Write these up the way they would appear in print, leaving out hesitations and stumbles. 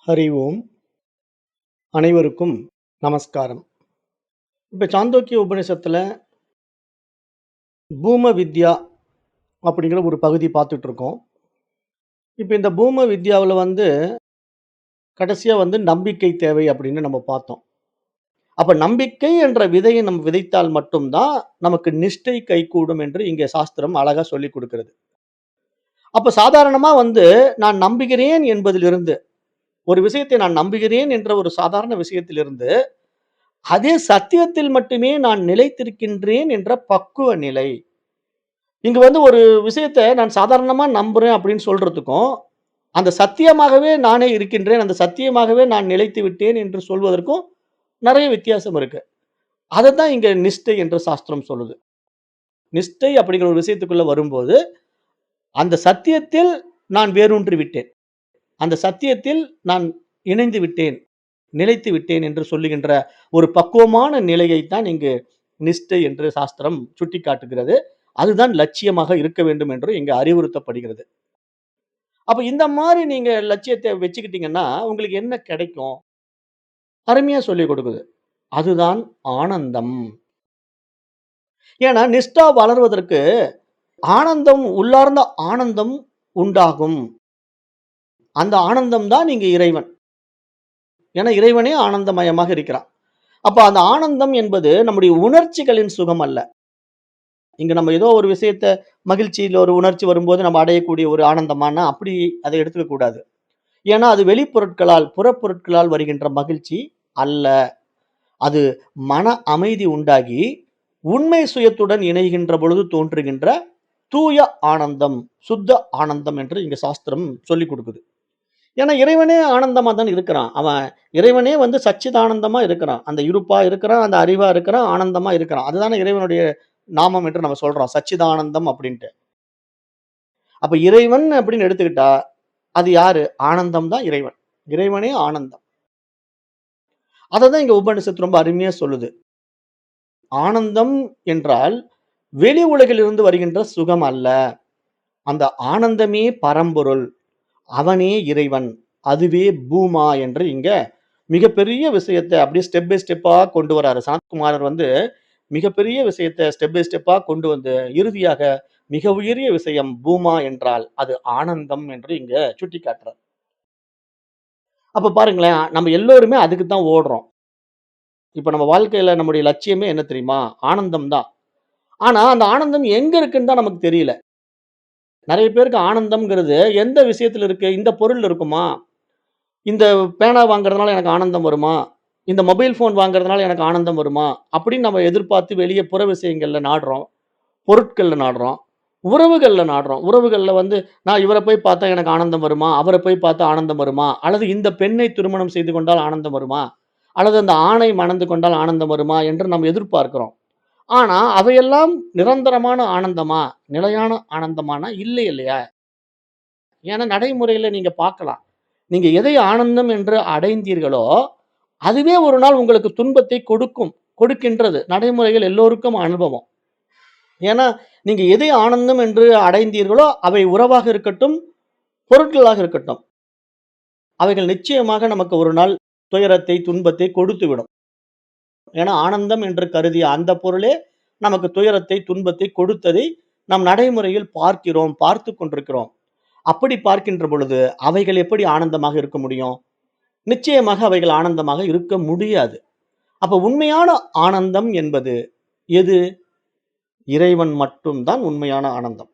ஹரி ஓம். அனைவருக்கும் நமஸ்காரம். இப்ப சாந்தோக்கிய உபநிஷத்துல பூம வித்யா அப்படிங்கிற ஒரு பகுதி பார்த்துட்டு இருக்கோம். இப்ப இந்த பூம வித்யாவுல கடைசியா நம்பிக்கை தேவை அப்படின்னு நம்ம பார்த்தோம். அப்ப நம்பிக்கை என்ற விதையை நம்ம விதைத்தால் மட்டும் தான் நமக்கு நிஷ்டை கைகூடும் என்று இங்கே சாஸ்திரம் அழகா சொல்லிக் குடுக்கிறது. அப்ப சாதாரணமா நான் நம்புகிறேன் என்பதிலிருந்து, ஒரு விஷயத்தை நான் நம்புகிறேன் என்ற ஒரு சாதாரண விஷயத்திலிருந்து, அதே சத்தியத்தில் மட்டுமே நான் நிலைத்திருக்கின்றேன் என்ற பக்குவ நிலை. இங்க ஒரு விஷயத்த நான் சாதாரணமா நம்புறேன் அப்படின்னு சொல்றதுக்கும், அந்த சத்தியமாகவே நானே இருக்கின்றேன். அந்த சத்தியமாகவே நான் நிலைத்து விட்டேன் என்று சொல்வதற்கும் நெறைய வித்தியாசம் இருக்கு. அதத்தான் இங்க நிஷ்டை என்று சாஸ்திரம் சொல்லுது. நிஷ்டை அப்படிங்கிற ஒரு விஷயத்துக்குள்ள வரும்போது, அந்த சத்தியத்தில் நான் வேரூன்றி விட்டேன். அந்த சத்தியத்தில் நான் இணைந்து விட்டேன், நிலைத்து விட்டேன் என்று சொல்லுகின்ற ஒரு பக்குவமான நிலையைத்தான் இங்கு நிஷ்டை என்று சாஸ்திரம் சுட்டிக்காட்டுகிறது. அதுதான் லட்சியமாக இருக்க வேண்டும் என்று இங்கு அறிவுறுத்தப்படுகிறது. அப்ப இந்த மாரி நீங்க லட்சியத்த வச்சுக்கிட்டீங்கன்னா, உங்களுக்கு என்ன கிடைக்கும்? அருமையா சொல்லிக் கொடுக்குது. அதுதான் ஆனந்தம். ஏன்னா நிஷ்டா வளர்வதற்கு ஆனந்தம் உள்ளார்ந்த ஆனந்தம் உண்டாகும். அந்த ஆனந்தம் தான் இங்க இறைவன். ஏன்னா இறைவனே ஆனந்தமயமாக இருக்கிறான். அப்ப அந்த ஆனந்தம் என்பது நம்முடைய உணர்ச்சிகளின் சுகம் அல்ல. இங்க நம்ம ஏதோ ஒரு விஷயத்த மகிழ்ச்சியில ஒரு உணர்ச்சி வரும்போது நம்ம அடையக்கூடிய ஒரு ஆனந்தமான்னா, அப்படி அத எடுத்துக்க கூடாது. ஏன்னா அது வெளிப்பொருட்களால், புறப்பொருட்களால் வருகின்ற மகிழ்ச்சி அல்ல. அது மன அமைதி உண்டாகி, உண்மை சுயத்துடன் இணைகின்ற பொழுது தோன்றுகின்ற தூய ஆனந்தம், சுத்த ஆனந்தம் என்று இங்க சாஸ்திரம் சொல்லிக் குடுக்குது. ஏன்னா இறைவனே ஆனந்தமா தான் இருக்கிறான். அவன் இறைவனே சச்சிதானந்தமா இருக்கிறான். அந்த இருப்பா இருக்கிறான், அந்த அறிவா இருக்கிறான், ஆனந்தமா இருக்கிறான். அதுதானே இறைவனுடைய நாமம் என்று நம்ம சொல்றோம். சச்சிதானந்தம் அப்படின்ட்டு. அப்ப இறைவன் அப்படின்னு எடுத்துக்கிட்டா, அது யாரு? ஆனந்தம் தான் இறைவன். இறைவனே ஆனந்தம். அததான் இங்க உபனிஷத் ரொம்ப அருமையா சொல்லுது. ஆனந்தம் என்றால் வெளி உலகிலிருந்து வருகின்ற சுகம் அல்ல. அந்த ஆனந்தமே பரம்பொருள். அவனே இறைவன். அதுவே பூமா என்று இங்க மிகப்பெரிய விஷயத்த அப்படியே ஸ்டெப் பை ஸ்டெப்பா கொண்டு வராரு. சனத்குமாரர் மிகப்பெரிய விஷயத்த ஸ்டெப் பை ஸ்டெப்பா கொண்டு இறுதியாக மிக உயரிய விஷயம் பூமா என்றால் அது ஆனந்தம் என்று இங்க சுட்டிக்காட்டுறார். அப்ப பாருங்களேன், நம்ம எல்லோருமே அதுக்கு தான் ஓடுறோம். இப்ப நம்ம வாழ்க்கையில நம்முடைய லட்சியமே என்ன தெரியுமா? ஆனந்தம் தான். ஆனா, அந்த ஆனந்தம் எங்க இருக்குன்னு தான் நமக்கு தெரியல. நெறைய பேருக்கு ஆனந்தம்ங்கிறது எந்த விஷயத்துல இருக்கு? இந்த பொருள்ல இருக்குமா? இந்த பேனா வாங்குறதுனால எனக்கு ஆனந்தம் வருமா? இந்த மொபைல் ஃபோன் வாங்குறதுனால எனக்கு ஆனந்தம் வருமா? அப்படின்னு நம்ம எதிர்பார்த்து வெளிய புற விஷயங்கள்ல நாடுறோம். பொருட்கள்ல நாடுறோம். உறவுகள்ல நாடுறோம். உறவுகள்ல நான் இவர போய் பார்த்தா எனக்கு ஆனந்தம் வருமா? அவர போய் பார்த்தா ஆனந்தம் வருமா? அல்லது இந்த பெண்ணை திருமணம் செய்து கொண்டால் ஆனந்தம் வருமா? அல்லது அந்த ஆணை மணந்து கொண்டால் ஆனந்தம் வருமா? என்று நாம் எதிர்பார்க்கிறோம். ஆனா, அவையெல்லாம் நிரந்தரமான ஆனந்தமா? நிலையான ஆனந்தமானா இல்லை இல்லையா? ஏன்னா நடைமுறையில நீங்க பார்க்கலாம். நீங்க எதை ஆனந்தம் என்று அடைந்தீர்களோ, அதுவே ஒரு நாள் உங்களுக்கு துன்பத்தை கொடுக்கும். கொடுக்கின்றது. நடைமுறையில் எல்லோருக்கும் அனுபவம். ஏன்னா, நீங்க எதை ஆனந்தம் என்று அடைந்தீர்களோ, அவை உறவாக இருக்கட்டும், பொருட்களாக இருக்கட்டும். அவைகள் நிச்சயமாக நமக்கு ஒரு நாள் துயரத்தை, துன்பத்தை கொடுத்துவிடும். ஏன்னா, ஆனந்தம் என்று கருதிய அந்த பொருளே நமக்கு துயரத்தை, துன்பத்தை கொடுத்ததை நாம் நடைமுறையில் பார்க்கிறோம், பார்த்துக் கொண்டிருக்கிறோம். அப்படி பார்க்கின்ற பொழுது, அவைகள் எப்படி ஆனந்தமாக இருக்க முடியும்? நிச்சயமாக அவைகள் ஆனந்தமாக இருக்க முடியாது. அப்ப உண்மையான ஆனந்தம் என்பது எது? இறைவன் மட்டும் தான் உண்மையான ஆனந்தம்.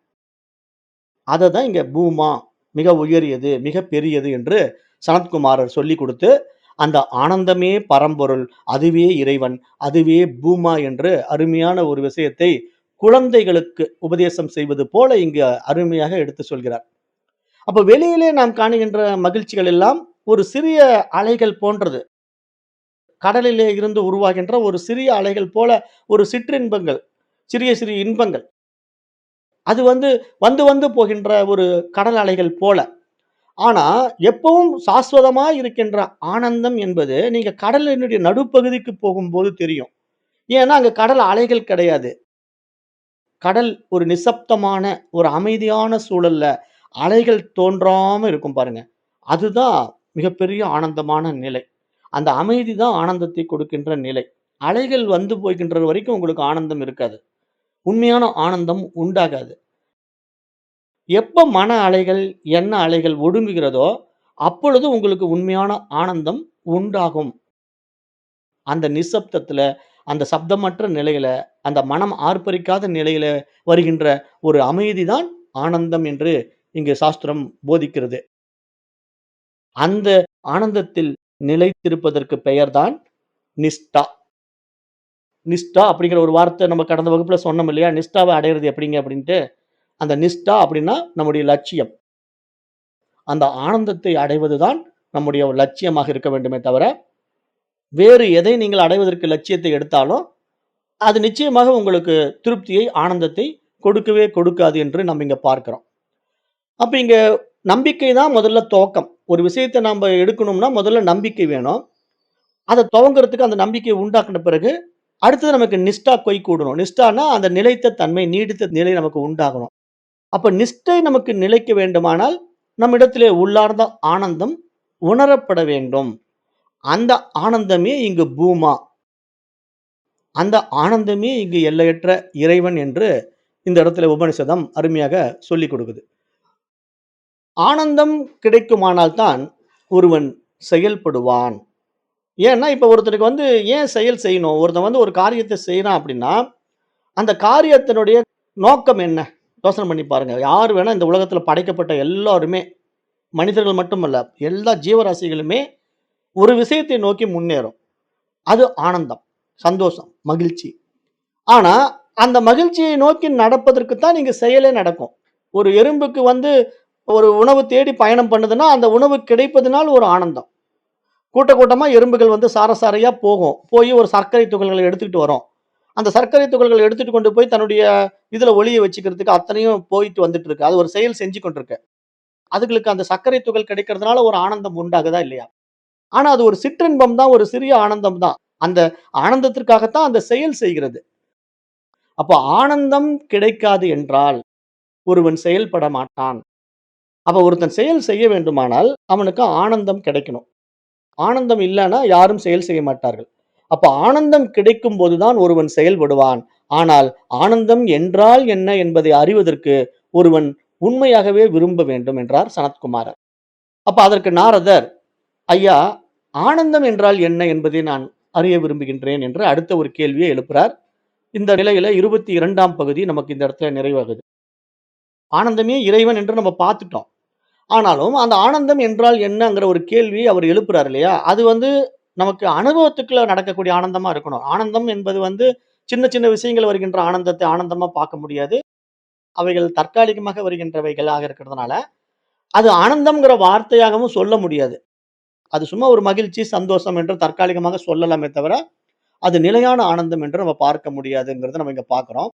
அததான் இங்க பூமா, மிக உயரியது, மிக பெரியது என்று சனத்குமாரர் சொல்லிக் குடுத்து, அந்த ஆனந்தமே பரம்பொருள், அதுவே இறைவன், அதுவே பூமா என்று அருமையான ஒரு விஷயத்தை குழந்தைகளுக்கு உபதேசம் செய்வது போல இங்கு அருமையாக எடுத்து சொல்கிறார். அப்ப வெளியிலே நாம் காணுகின்ற மகிழ்ச்சிகள் எல்லாம் ஒரு சிறிய அலைகள் போன்றது. கடலிலே இருந்து உருவாகின்ற ஒரு சிறிய அலைகள் போல ஒரு சிற்றின்பங்கள், சிறிய சிறிய இன்பங்கள். அது வந்து வந்து போகின்ற ஒரு கடல் அலைகள் போல. ஆனா, எப்பவும் சாஸ்வதமாய் இருக்கின்ற ஆனந்தம் என்பது, நீங்க கடலினுடைய நடுப்பகுதிக்கு போகும்போது தெரியும். ஏன்னா, அங்க கடல் அலைகள் கிடையாது. கடல் ஒரு நிசப்தமான, ஒரு அமைதியான சூழல்ல அலைகள் தோன்றாம இருக்கும் பாருங்க. அதுதான் மிகப்பெரிய ஆனந்தமான நிலை. அந்த அமைதி தான் ஆனந்தத்தை கொடுக்கின்ற நிலை. அலைகள் வந்து போகின்ற வரைக்கும் உங்களுக்கு ஆனந்தம் இருக்காது. உண்மையான ஆனந்தம் உண்டாகாது. எப்ப மன அலைகள், எண்ண அலைகள் ஒடுங்குகிறதோ, அப்பொழுது உங்களுக்கு உண்மையான ஆனந்தம் உண்டாகும். அந்த நிசப்தத்துல, அந்த சப்தமற்ற நிலையில, அந்த மனம் ஆர்ப்பரிக்காத நிலையில வருகின்ற ஒரு அமைதி தான் ஆனந்தம் என்று இங்கு சாஸ்திரம் போதிக்கிறது. அந்த ஆனந்தத்தில் நிலைத்திருப்பதற்கு பெயர்தான் நிஷ்டா. நிஷ்டா அப்படிங்கிற ஒரு வார்த்தை நம்ம கடந்த வகுப்புல சொன்னோம் இல்லையா? நிஷ்டாவ அடையறது எப்படிங்க அப்படின்ட்டு. அந்த நிஷ்டா அப்படின்னா நம்முடைய லட்சியம். அந்த ஆனந்தத்தை அடைவது தான் நம்முடைய லட்சியமாக இருக்க வேண்டுமே தவிர, வேறு எதை நீங்கள் அடைவதற்கு லட்சியத்தை எடுத்தாலும், அது நிச்சயமாக உங்களுக்கு திருப்தியை, ஆனந்தத்தை கொடுக்கவே கொடுக்காது என்று நம்ம இங்க பார்க்கிறோம். அப்ப இங்க நம்பிக்கை தான் முதல்ல துவக்கம். ஒரு விஷயத்த நம்ப எடுக்கணும்னா, முதல்ல நம்பிக்கை வேணும். அத துவங்குறதுக்கு அந்த நம்பிக்கைய உண்டாக்குன பிறகு, அடுத்தது நமக்கு நிஷ்டா கைகூடணும். நிஷ்டான்னா அந்த நிலைத்த தன்மை, நீடித்த நிலை நமக்கு உண்டாகணும். அப்ப நிஷ்டை நமக்கு நிலைக்க வேண்டுமானால், நம்மிடத்திலே உள்ளார்ந்த ஆனந்தம் உணரப்பட வேண்டும். அந்த ஆனந்தமே இங்கு பூமா. அந்த ஆனந்தமே இங்கு எல்லையற்ற இறைவன் என்று இந்த இடத்துல உபனிஷதம் அருமையாக சொல்லிக் கொடுக்குது. ஆனந்தம் கிடைக்குமானால் தான் ஒருவன் செயல்படுவான். ஏன்னா, இப்ப ஒருத்தனுக்கு வந்து ஏன் செயல் செய்யணும்? ஒருத்தன் வந்து ஒரு காரியத்த செய்றான் அப்படின்னா, அந்த காரியத்தினுடைய நோக்கம் என்ன? யோசனை பண்ணி பாருங்க. யார் வேணா இந்த உலகத்துல படைக்கப்பட்ட எல்லாருமே, மனிதர்கள் மட்டுமல்ல, எல்லா ஜீவராசிகளுமே ஒரு விஷயத்தை நோக்கி முன்னேறும். அது ஆனந்தம், சந்தோஷம், மகிழ்ச்சி. ஆனா, அந்த மகிழ்ச்சியை நோக்கி நடப்பதற்கு தான் இங்க செயலே நடக்கும். ஒரு எறும்புக்கு வந்து ஒரு உணவு தேடி பயணம் பண்ணுதுன்னா, அந்த உணவு கிடைப்பதனால் ஒரு ஆனந்தம். கூட்ட கூட்டமா எறும்புகள் வந்து சார சாரையா போகும். போய் ஒரு சர்க்கரை துகள்கள எடுத்துக்கிட்டு வரும். அந்த சர்க்கரை துகள்கள எடுத்துட்டு கொண்டு போய் தன்னுடைய இதுல ஒளிய வச்சுக்கிறதுக்கு அத்தனையும் போயிட்டு வந்துட்டு இருக்கு. அது ஒரு செயல் செஞ்சு கொண்டிருக்கு. அதுகளுக்கு அந்த சர்க்கரை துகள் கிடைக்கிறதுனால ஒரு ஆனந்தம் உண்டாகுதா இல்லையா? ஆனா அது ஒரு சிற்றின்பம் தான், ஒரு சிறிய ஆனந்தம் தான். அந்த ஆனந்தத்திற்காகத்தான் அந்த செயல் செய்கிறது. அப்ப ஆனந்தம் கிடைக்காது என்றால், ஒருவன் செயல்பட மாட்டான். அப்ப ஒருத்தன் செயல் செய்ய வேண்டுமானால், அவனுக்கு ஆனந்தம் கிடைக்கணும். ஆனந்தம் இல்லன்னா யாரும் செயல் செய்ய மாட்டார்கள். அப்ப ஆனந்தம் கிடைக்கும்போது தான் ஒருவன் செயல்படுவான். ஆனால் ஆனந்தம் என்றால் என்ன என்பதை அறிவதற்கு ஒருவன் உண்மையாகவே விரும்ப வேண்டும் என்றார் சனத்குமாரர். அப்ப அதற்கு நாரதர், ஐயா, ஆனந்தம் என்றால் என்ன என்பதை நான் அறிய விரும்புகின்றேன் என்று அடுத்த ஒரு கேள்வியை எழுப்புறார். இந்த நிலையில 22ஆம் பகுதி நமக்கு இந்த இடத்துல நிறைவாகுது. ஆனந்தமே இறைவன் என்று நம்ம பார்த்துட்டோம். ஆனாலும் அந்த ஆனந்தம் என்றால் என்னங்கிற ஒரு கேள்வியை அவர் எழுப்புறார் இல்லையா? அது வந்து நமக்கு அனுபவத்துக்குள்ள நடக்கக்கூடிய ஆனந்தமா இருக்கணும். ஆனந்தம் என்பது வந்து சின்ன சின்ன விஷயங்கள் வருகின்ற ஆனந்தத்தை ஆனந்தமா பார்க்க முடியாது. அவைகள் தற்காலிகமாக வருகின்றவைகளாக இருக்கிறதுனால, அது ஆனந்தம்ங்கிற வார்த்தையாகவும் சொல்ல முடியாது. அது சும்மா ஒரு மகிழ்ச்சி, சந்தோஷம் என்று தற்காலிகமாக சொல்லலாமே தவிர, அது நிலையான ஆனந்தம் என்று நம்ம பார்க்க முடியாதுங்கிறத நம்ம இங்க பார்க்கிறோம்.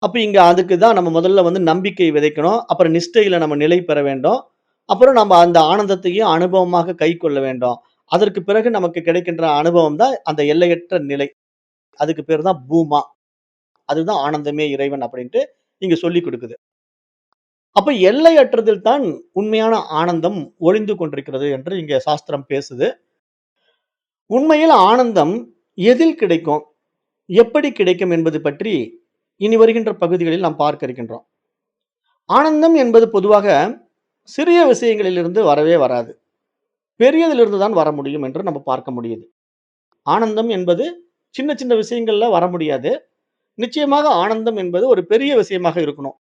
அப்ப இங்க அதுக்கு தான் நம்ம முதல்ல வந்து நம்பிக்கை விதைக்கணும். அப்புறம் நிஷ்டையில நம்ம நிலை பெற வேண்டும். அப்புறம் நம்ம அந்த ஆனந்தத்தையும் அனுபவமாக கைக்கொள்ள வேண்டும். அதற்கு பிறகு நமக்கு கிடைக்கின்ற அனுபவம் தான் அந்த எல்லையற்ற நிலை. அதுக்கு பேரு தான் பூமா. அதுதான் ஆனந்தமே இறைவன் அப்படின்ட்டு இங்க சொல்லிக் குடுக்குது. அப்ப எல்லையற்றதில் தான் உண்மையான ஆனந்தம் ஒளிந்து கொண்டிருக்கிறது என்று இங்க சாஸ்திரம் பேசுது. உண்மையில் ஆனந்தம் எதில் கிடைக்கும்? எப்படி கிடைக்கும் என்பது பற்றி இனி வருகின்ற பகுதிகளில் நாம் பார்க்க இருக்கின்றோம். ஆனந்தம் என்பது பொதுவாக சிறிய விஷயங்களிலிருந்து வரவே வராது. பெரியதிலிருந்து தான் வர முடியும் என்று நம்ம பார்க்க முடியுது. ஆனந்தம் என்பது சின்ன சின்ன விஷயங்கள்ல வர முடியாது. நிச்சயமாக ஆனந்தம் என்பது ஒரு பெரிய விஷயமாக இருக்கணும்.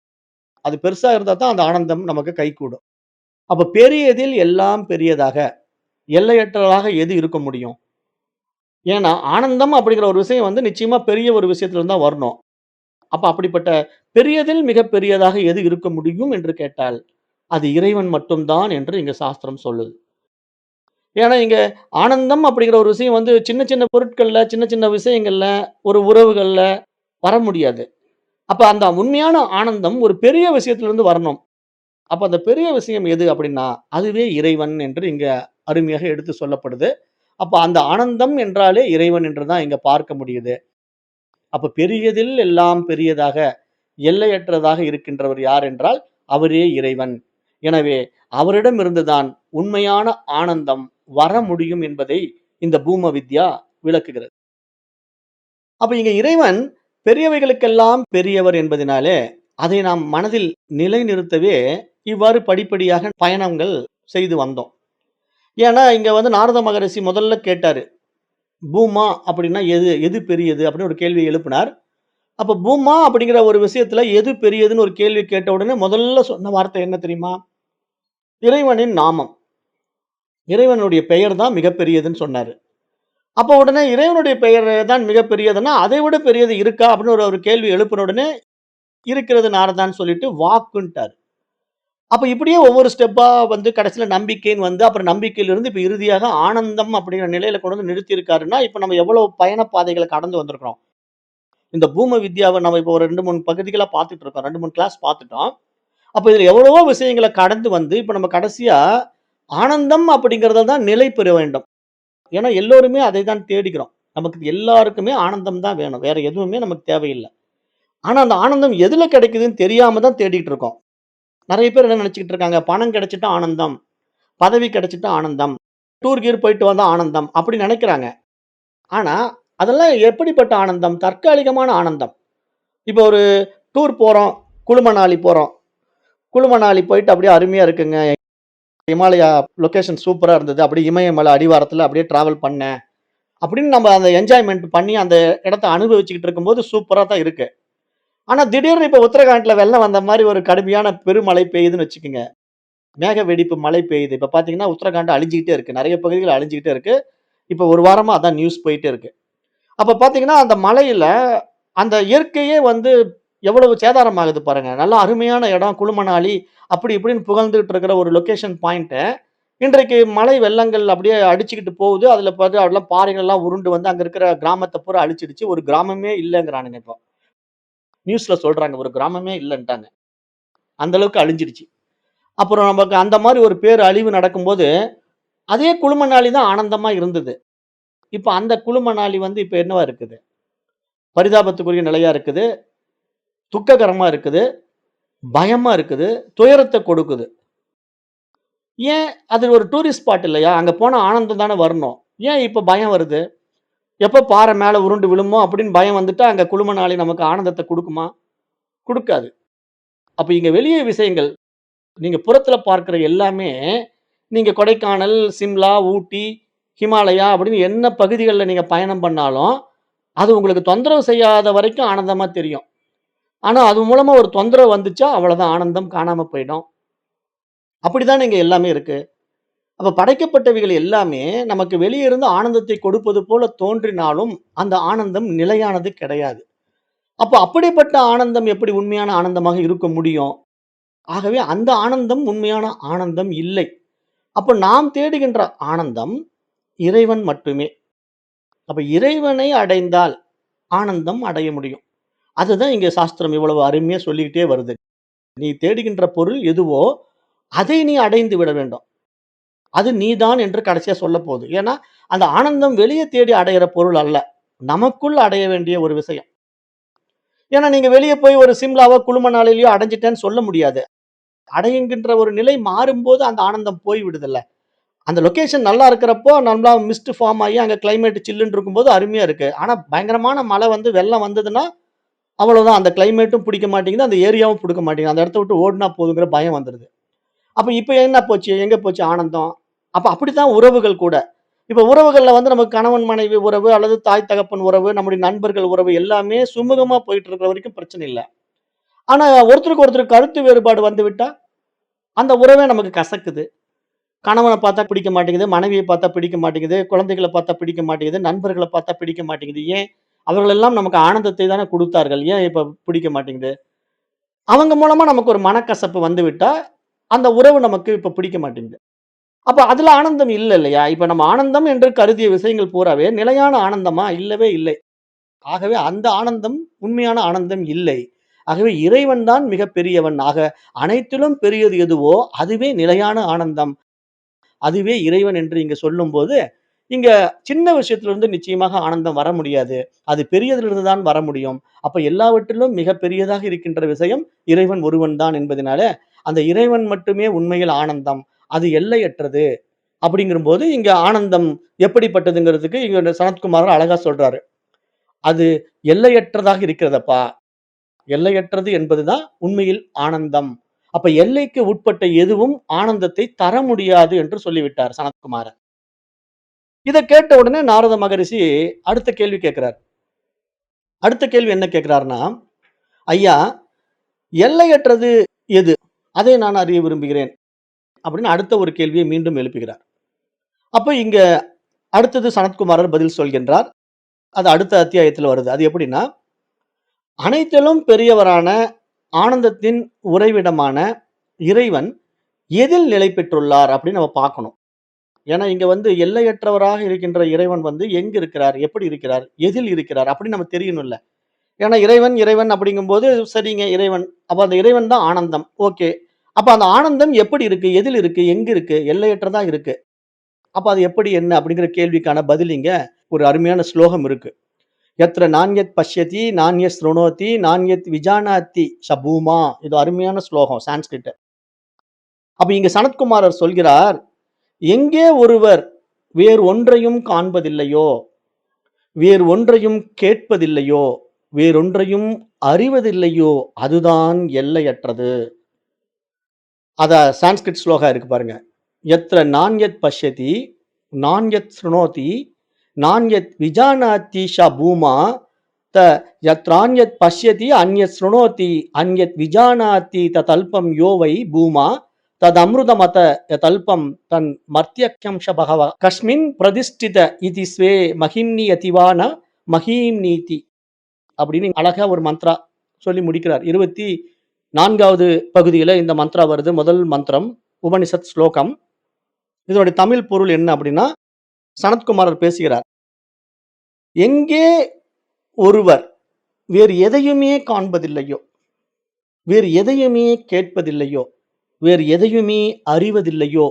அது பெருசா இருந்தா தான் அந்த ஆனந்தம் நமக்கு கைகூடும். அப்ப பெரியதில் எல்லாம் பெரியதாக, எல்லையற்றதாக எது இருக்க முடியும்? ஏன்னா, ஆனந்தம் அப்படிங்கிற ஒரு விஷயம் வந்து நிச்சயமா பெரிய ஒரு விஷயத்துல இருந்து தான் வரணும். அப்ப அப்படிப்பட்ட பெரியதில் மிகப் பெரியதாக எது இருக்க முடியும் என்று கேட்டால், அது இறைவன் மட்டும் தான் என்று இங்க சாஸ்திரம் சொல்லுது. ஏன்னா, இங்க ஆனந்தம் அப்படிங்கிற ஒரு விஷயம் வந்து சின்ன சின்ன பொருட்கள்ல, சின்ன சின்ன விஷயங்கள்ல, ஒரு உறவுகள்ல வர முடியாது. அப்ப அந்த உண்மையான ஆனந்தம் ஒரு பெரிய விஷயத்திலிருந்து வரணும். அப்ப அந்த பெரிய விஷயம் எது அப்படின்னா, அதுவே இறைவன் என்று இங்க அருமையாக எடுத்து சொல்லப்படுது. அப்ப அந்த ஆனந்தம் என்றாலே இறைவன் என்று தான் இங்க பார்க்க முடியுது. அப்ப பெரியதில் எல்லாம் பெரியதாக, எல்லையற்றதாக இருக்கின்றவர் யார் என்றால், அவரே இறைவன். எனவே அவரிடமிருந்து தான் உண்மையான ஆனந்தம் வர முடியும் என்பதை இந்த பூம வித்யா விளக்குகிறது. அப்ப இங்க இறைவன் பெரியவைகளுக்கெல்லாம் பெரியவர் என்பதினாலே, அதை நாம் மனதில் நிலைநிறுத்தவே இவ்வாறு படிப்படியாக பயணங்கள் செய்து வந்தோம். ஏன்னா, இங்க வந்து நாரத மகரிஷி முதல்ல கேட்டாரு. பூமா அப்படின்னா எது? எது பெரியது? அப்படின்னு ஒரு கேள்விய எழுப்பினார். அப்ப பூமா அப்படிங்கிற ஒரு விஷயத்துல எது பெரியதுன்னு ஒரு கேள்வி கேட்ட உடனே முதல்ல சொன்ன வார்த்தை என்ன தெரியுமா? இறைவனின் நாமம். இறைவனுடைய பெயர் தான் மிகப்பெரியதுன்னு சொன்னாரு. அப்ப உடனே இறைவனுடைய பெயர் தான் மிகப்பெரியதுன்னா, அதை விட பெரியது இருக்கா? அப்படின்னு ஒரு ஒரு கேள்வி எழுப்பின உடனே, இருக்கிறது நாரதான்னு சொல்லிட்டு வாக்குன்ட்டாரு. அப்ப இப்படியே ஒவ்வொரு ஸ்டெப்பா வந்து கடைசியில நம்பிக்கைன்னு வந்து, அப்புறம் நம்பிக்கையிலிருந்து இப்ப இறுதியாக ஆனந்தம் அப்படிங்கிற நிலையில கொண்டு வந்து நிறுத்தியிருக்காருன்னா, இப்ப நம்ம எவ்வளவு பயண பாதைகள கடந்து வந்திருக்கிறோம். இந்த பூம வித்யாவ நம்ம இப்போ ஒரு 2, 3 பகுதிகளா பார்த்துட்டு இருக்கோம். 2, 3 கிளாஸ் பார்த்துட்டோம். அப்ப இதுல எவ்வளவோ விஷயங்கள கடந்து வந்து, இப்ப நம்ம கடைசியா ஆனந்தம் அப்படிங்கிறத தான் நிலை பெற வேண்டும். ஏன்னா எல்லோருமே அதை தான் தேடிக்கிறோம். நமக்கு எல்லாருக்குமே ஆனந்தம் தான் வேணும். வேற எதுவுமே நமக்கு தேவையில்ல. ஆனா அந்த ஆனந்தம் எதுல கிடைக்குதுன்னு தெரியாம தான் தேடிட்டு இருக்கோம். நெறைய பேர் என்ன நெனச்சுக்கிட்டு இருக்காங்க, பணம் கிடைச்சுட்டா ஆனந்தம், பதவி கிடைச்சுட்டா ஆனந்தம், டூர் கீர் போயிட்டு வந்தா ஆனந்தம் அப்படி நெனைக்கிறாங்க. ஆனா அதெல்லாம் எப்படிப்பட்ட ஆனந்தம்? தற்காலிகமான ஆனந்தம். இப்போ ஒரு டூர் போறோம், குளுமணாலி போறோம். குளுமணாலி போயிட்டு அப்படியே அருமையா இருக்குங்க. ஹிமாலயா லொகேஷன் சூப்பரா இருந்தது. அப்படியே இமயமலை அடிவாரத்துல அப்படியே டிராவல் பண்ணேன். அப்படின்னு நம்ம அந்த என்ஜாய்மென்ட் பண்ணி அந்த இடத்த அனுபவிச்சுக்கிட்டு இருக்கும்போது சூப்பரா தான் இருக்கு. ஆனா திடீர்னு இப்ப உத்தரகாண்ட்ல வெள்ளம் வந்த மாரி ஒரு கடுமையான பெருமழை பெய்யுதுன்னு வச்சுக்கங்க. மேக வெடிப்பு மழை பெய்யுது. இப்ப பார்த்தீங்கன்னா, உத்தரகாண்ட் அழிஞ்சுகிட்டே இருக்கு. நெறைய பகுதிகள் அழிஞ்சுகிட்டே இருக்கு. இப்ப ஒரு வாரமா அதான் நியூஸ் போயிட்டே இருக்கு. அப்ப பார்த்தீங்கன்னா, அந்த மழையில அந்த இயற்கையே வந்து எவ்வளவு சேதாரம் ஆகுது பாருங்க. நல்லா அருமையான இடம் குளுமணாலி அப்படி இப்படின்னு புகழ்ந்துகிட்டு இருக்கிற ஒரு லொகேஷன் பாயிண்ட்ட, இன்றைக்கு மழை வெள்ளங்கள் அப்படியே அடிச்சுக்கிட்டு போகுது. அதுல பாத்து அதெல்லாம் பாறைகள்லாம் உருண்டு வந்து அங்க இருக்கிற கிராமத்த பூரா அழிச்சிடுச்சு. ஒரு கிராமமே இல்லங்கிறானுங்க இப்போ. நியூஸ்ல சொல்றாங்க. ஒரு கிராமமே இல்லன்ட்டாங்க. அந்த அளவுக்கு அழிஞ்சிடுச்சு. அப்புறம் நமக்கு அந்த மாரி ஒரு பேர் அழிவு நடக்கும்போது, அதே குளுமணாலி தான் ஆனந்தமா இருந்தது. இப்ப அந்த குளுமணாலி வந்து இப்ப என்னவா இருக்குது? பரிதாபத்துக்குரிய நிலையா இருக்குது. துக்ககரமா இருக்குது. பயமா இருக்குது. துயரத்த கொடுக்குது. ஏன்? அது ஒரு டூரிஸ்ட் ஸ்பாட் இல்லையா? அங்க போனா ஆனந்தம் தானே வரணும். ஏன் இப்ப பயம் வருது? எப்ப பாறை மேல உருண்டு விழுமோ அப்படின்னு பயம் வந்துட்டா, அங்க குளுமணாலி நமக்கு ஆனந்தத்த குடுக்குமா? குடுக்காது. அப்ப இங்க வெளிய விஷயங்கள், நீங்க புறத்துல பார்க்கிற எல்லாமே, நீங்க கொடைக்கானல், சிம்லா, ஊட்டி, ஹிமாலயா அப்படின்னு என்ன பகுதிகள்ல நீங்க பயணம் பண்ணாலும், அது உங்களுக்கு தொந்தரவு செய்யாத வரைக்கும் ஆனந்தமா தெரியும். ஆனா, அது மூலமா ஒரு தொந்தரவு வந்துச்சா, அவ்வளதான் ஆனந்தம் காணாம போயிடும். அப்படித்தானே இங்க எல்லாமே இருக்கு. அப்ப படைக்கப்பட்டவைகள் எல்லாமே நமக்கு வெளிய இருந்து ஆனந்தத்தை கொடுப்பது போல தோன்றினாலும், அந்த ஆனந்தம் நிலையானது கிடையாது. அப்ப அப்படிப்பட்ட ஆனந்தம் எப்படி உண்மையான ஆனந்தமாக இருக்க முடியும்? ஆகவே அந்த ஆனந்தம் உண்மையான ஆனந்தம் இல்லை. அப்ப நாம் தேடுகின்ற ஆனந்தம் இறைவன் மட்டுமே. அப்ப இறைவனை அடைந்தால் ஆனந்தம் அடைய முடியும். அதுதான் இங்க சாஸ்திரம் இவ்வளவு அருமையா சொல்லிக்கிட்டே வருது. நீ தேடுகின்ற பொருள் எதுவோ, அதை நீ அடைந்து விட வேண்டும். அது நீதான் என்று கடைசியா சொல்லப்போகுது. ஏன்னா, அந்த ஆனந்தம் வெளிய தேடி அடையிற பொருள் அல்ல. நமக்குள் அடைய வேண்டிய ஒரு விஷயம். ஏன்னா, நீங்க வெளிய போய் ஒரு சிம்லாவோ, குளுமணாலிலயோ அடைஞ்சுட்டேன்னு சொல்ல முடியாது. அடையுங்கின்ற ஒரு நிலை மாறும்போது அந்த ஆனந்தம் போய் விடுதுல்ல. அந்த லொகேஷன் நல்லா இருக்கிறப்போ, நல்லா மிஸ்ட் ஃபார்ம் ஆகி அங்க கிளைமேட் சில்லுன்னு இருக்கும்போது அருமையா இருக்கு. ஆனா, பயங்கரமான மழை வந்து வெள்ளம் வந்ததுன்னா, அவ்வளோதான். அந்த கிளைமேட்டும் பிடிக்க மாட்டேங்குது. அந்த ஏரியாவும் பிடிக்க மாட்டேங்குது. அந்த இடத்த விட்டு ஓடுனா போதுங்கிற பயம் வந்துருது. அப்ப இப்ப என்ன போச்சு? எங்க போச்சு ஆனந்தம்? அப்ப அப்படித்தான் உறவுகள் கூட. இப்ப உறவுகள்ல வந்து நமக்கு கணவன், மனைவி உறவு அல்லது தாய், தகப்பன் உறவு, நம்முடைய நண்பர்கள் உறவு எல்லாமே சுமூகமா போயிட்டு இருக்கிற வரைக்கும் பிரச்சனை இல்ல. ஆனா ஒருத்தருக்கு ஒருத்தர் கருத்து வேறுபாடு வந்துவிட்டா, அந்த உறவே நமக்கு கசக்குது. கணவன பார்த்தா பிடிக்க மாட்டேங்குது, மனைவிய பார்த்தா பிடிக்க மாட்டேங்குது, குழந்தைகள பார்த்தா பிடிக்க மாட்டேங்குது, நண்பர்கள பார்த்தா பிடிக்க மாட்டேங்குது. ஏன்? அவர்கள் எல்லாம் நமக்கு ஆனந்தத்தை தானே குடுத்தார்கள். ஏன் இப்ப பிடிக்க மாட்டேங்குது? அவங்க மூலமா நமக்கு ஒரு மனக்கசப்பு வந்துவிட்டா, அந்த உறவு நமக்கு இப்ப பிடிக்க மாட்டேங்குது. அப்ப அதுல ஆனந்தம் இல்ல இல்லையா? இப்ப நம்ம ஆனந்தம் என்று கருதிய விஷயங்கள் பூராவே நிலையான ஆனந்தமா? இல்லவே இல்லை. ஆகவே அந்த ஆனந்தம் உண்மையான ஆனந்தம் இல்லை. ஆகவே இறைவன் தான் மிகப் பெரியவன். ஆக அனைத்திலும் பெரியது எதுவோ அதுவே நிலையான ஆனந்தம். அதுவே இறைவன் என்று இங்க சொல்லும்போது, இங்க சின்ன விஷயத்திலிருந்து நிச்சயமாக ஆனந்தம் வர முடியாது. அது பெரியதிலிருந்து தான் வர முடியும். அப்ப எல்லாவற்றிலும் மிகப் பெரியதாக இருக்கின்ற விஷயம் இறைவன் ஒருவன் தான் என்பதனால, அந்த இறைவன் மட்டுமே உண்மையில் ஆனந்தம். அது எல்லையற்றது. அப்படிங்கிறபோது இங்க ஆனந்தம் எப்படிப்பட்டதுங்கிறதுக்கு இங்க சனத்குமாரர் அழகா சொல்றாரு. அது எல்லையற்றதாக இருக்கிறதப்பா. எல்லையற்றது என்பதுதான் உண்மையில் ஆனந்தம். அப்ப எல்லைக்கு உட்பட்ட எதுவும் ஆனந்தத்தை தர முடியாது என்று சொல்லிவிட்டார் சனத்குமாரர். இத கேட்ட உடனே நாரத மகரிஷி அடுத்த கேள்வி கேட்கிறார். அடுத்த கேள்வி என்ன கேட்கிறார்ன்னா, "ஐயா, எல்லையற்றது எது? அதை நான் அறிய விரும்புகிறேன்." அப்படின்னு அடுத்த ஒரு கேள்வியை மீண்டும் எழுப்புகிறார். அப்ப இங்க அடுத்தது சனத்குமாரர் பதில் சொல்கின்றார். அது அடுத்த அத்தியாயத்துல வருது. அது எப்படின்னா, அனைத்திலும் பெரியவரான ஆனந்தத்தின் உறைவிடமான இறைவன் எதில் நிலை பெற்றுள்ளார் அப்படின்னு நம்ம பார்க்கணும். ஏன்னா இங்க வந்து எல்லையற்றவராக இருக்கின்ற இறைவன் வந்து எங்க இருக்கிறார்? எப்படி இருக்கிறார்? எதில் இருக்கிறார்? அப்படின்னு நம்ம தெரியணும்ல. ஏன்னா இறைவன், இறைவன் அப்படிங்கும்போது சரிங்க இறைவன். அப்ப அந்த இறைவன் தான் ஆனந்தம். ஓகே. அப்ப அந்த ஆனந்தம் எப்படி இருக்கு? எதில் இருக்கு? எங்க இருக்கு? எல்லையற்றதா இருக்கு. அப்ப அது எப்படி என்ன? அப்படிங்கிற கேள்விக்கான பதில் இங்க ஒரு அருமையான ஸ்லோகம் இருக்கு. "யத்ர நான்யத் பஷ்யதி, நான்யத் ஸ்ருணோதி, நான்யத் விஜானாதி ச பூமா." இது அருமையான ஸ்லோகம் சான்ஸ்கிரிட். அப்ப இங்க சனத்குமாரர் சொல்கிறார், "எங்கே ஒருவர் வேறு ஒன்றையும் காண்பதில்லையோ, வேறு ஒன்றையும் கேட்பதில்லையோ, வேறொன்றையும் அறிவதில்லையோ, அதுதான் எல்லையற்றது." அத சான்ஸ்கிரிட் ஸ்லோகா இருக்கு பாருங்க. "யத்ர நான்யத் பஷ்யதி, நான்யத் ஸ்ருணோதி, நான்யத் விஜானாதி ஷ பூமா, த யத்ரான்யத் பஷ்யதி, அன்யத் ஸ்ருணோதி, அன்யத் விஜானாதி ததல்பம் யோ வை பூமா, ததம்ருதமத யதல்பம் தன் மர்த்யக்யம் ஷ பகவ கஸ்மின் பிரதிஷ்டித இதி ஸ்வே மகிம்னி யதிவா ந மகீம்னீதி." அப்படின்னு அழகா ஒரு மந்த்ரா சொல்லி முடிக்கிறார். 24வது பகுதியில இந்த மந்த்ரா வருது. முதல் மந்திரம் உபனிஷத் ஸ்லோகம். இதனுடைய தமிழ் பொருள் என்ன அப்படின்னா, சனத்குமாரர் பேசுகிறார். எங்கே ஒருவர் வேறு எதையுமே காண்பதில்லையோ, வேறு எதையுமே கேட்பதில்லையோ, வேறு எதையுமே அறிவதில்லையோ,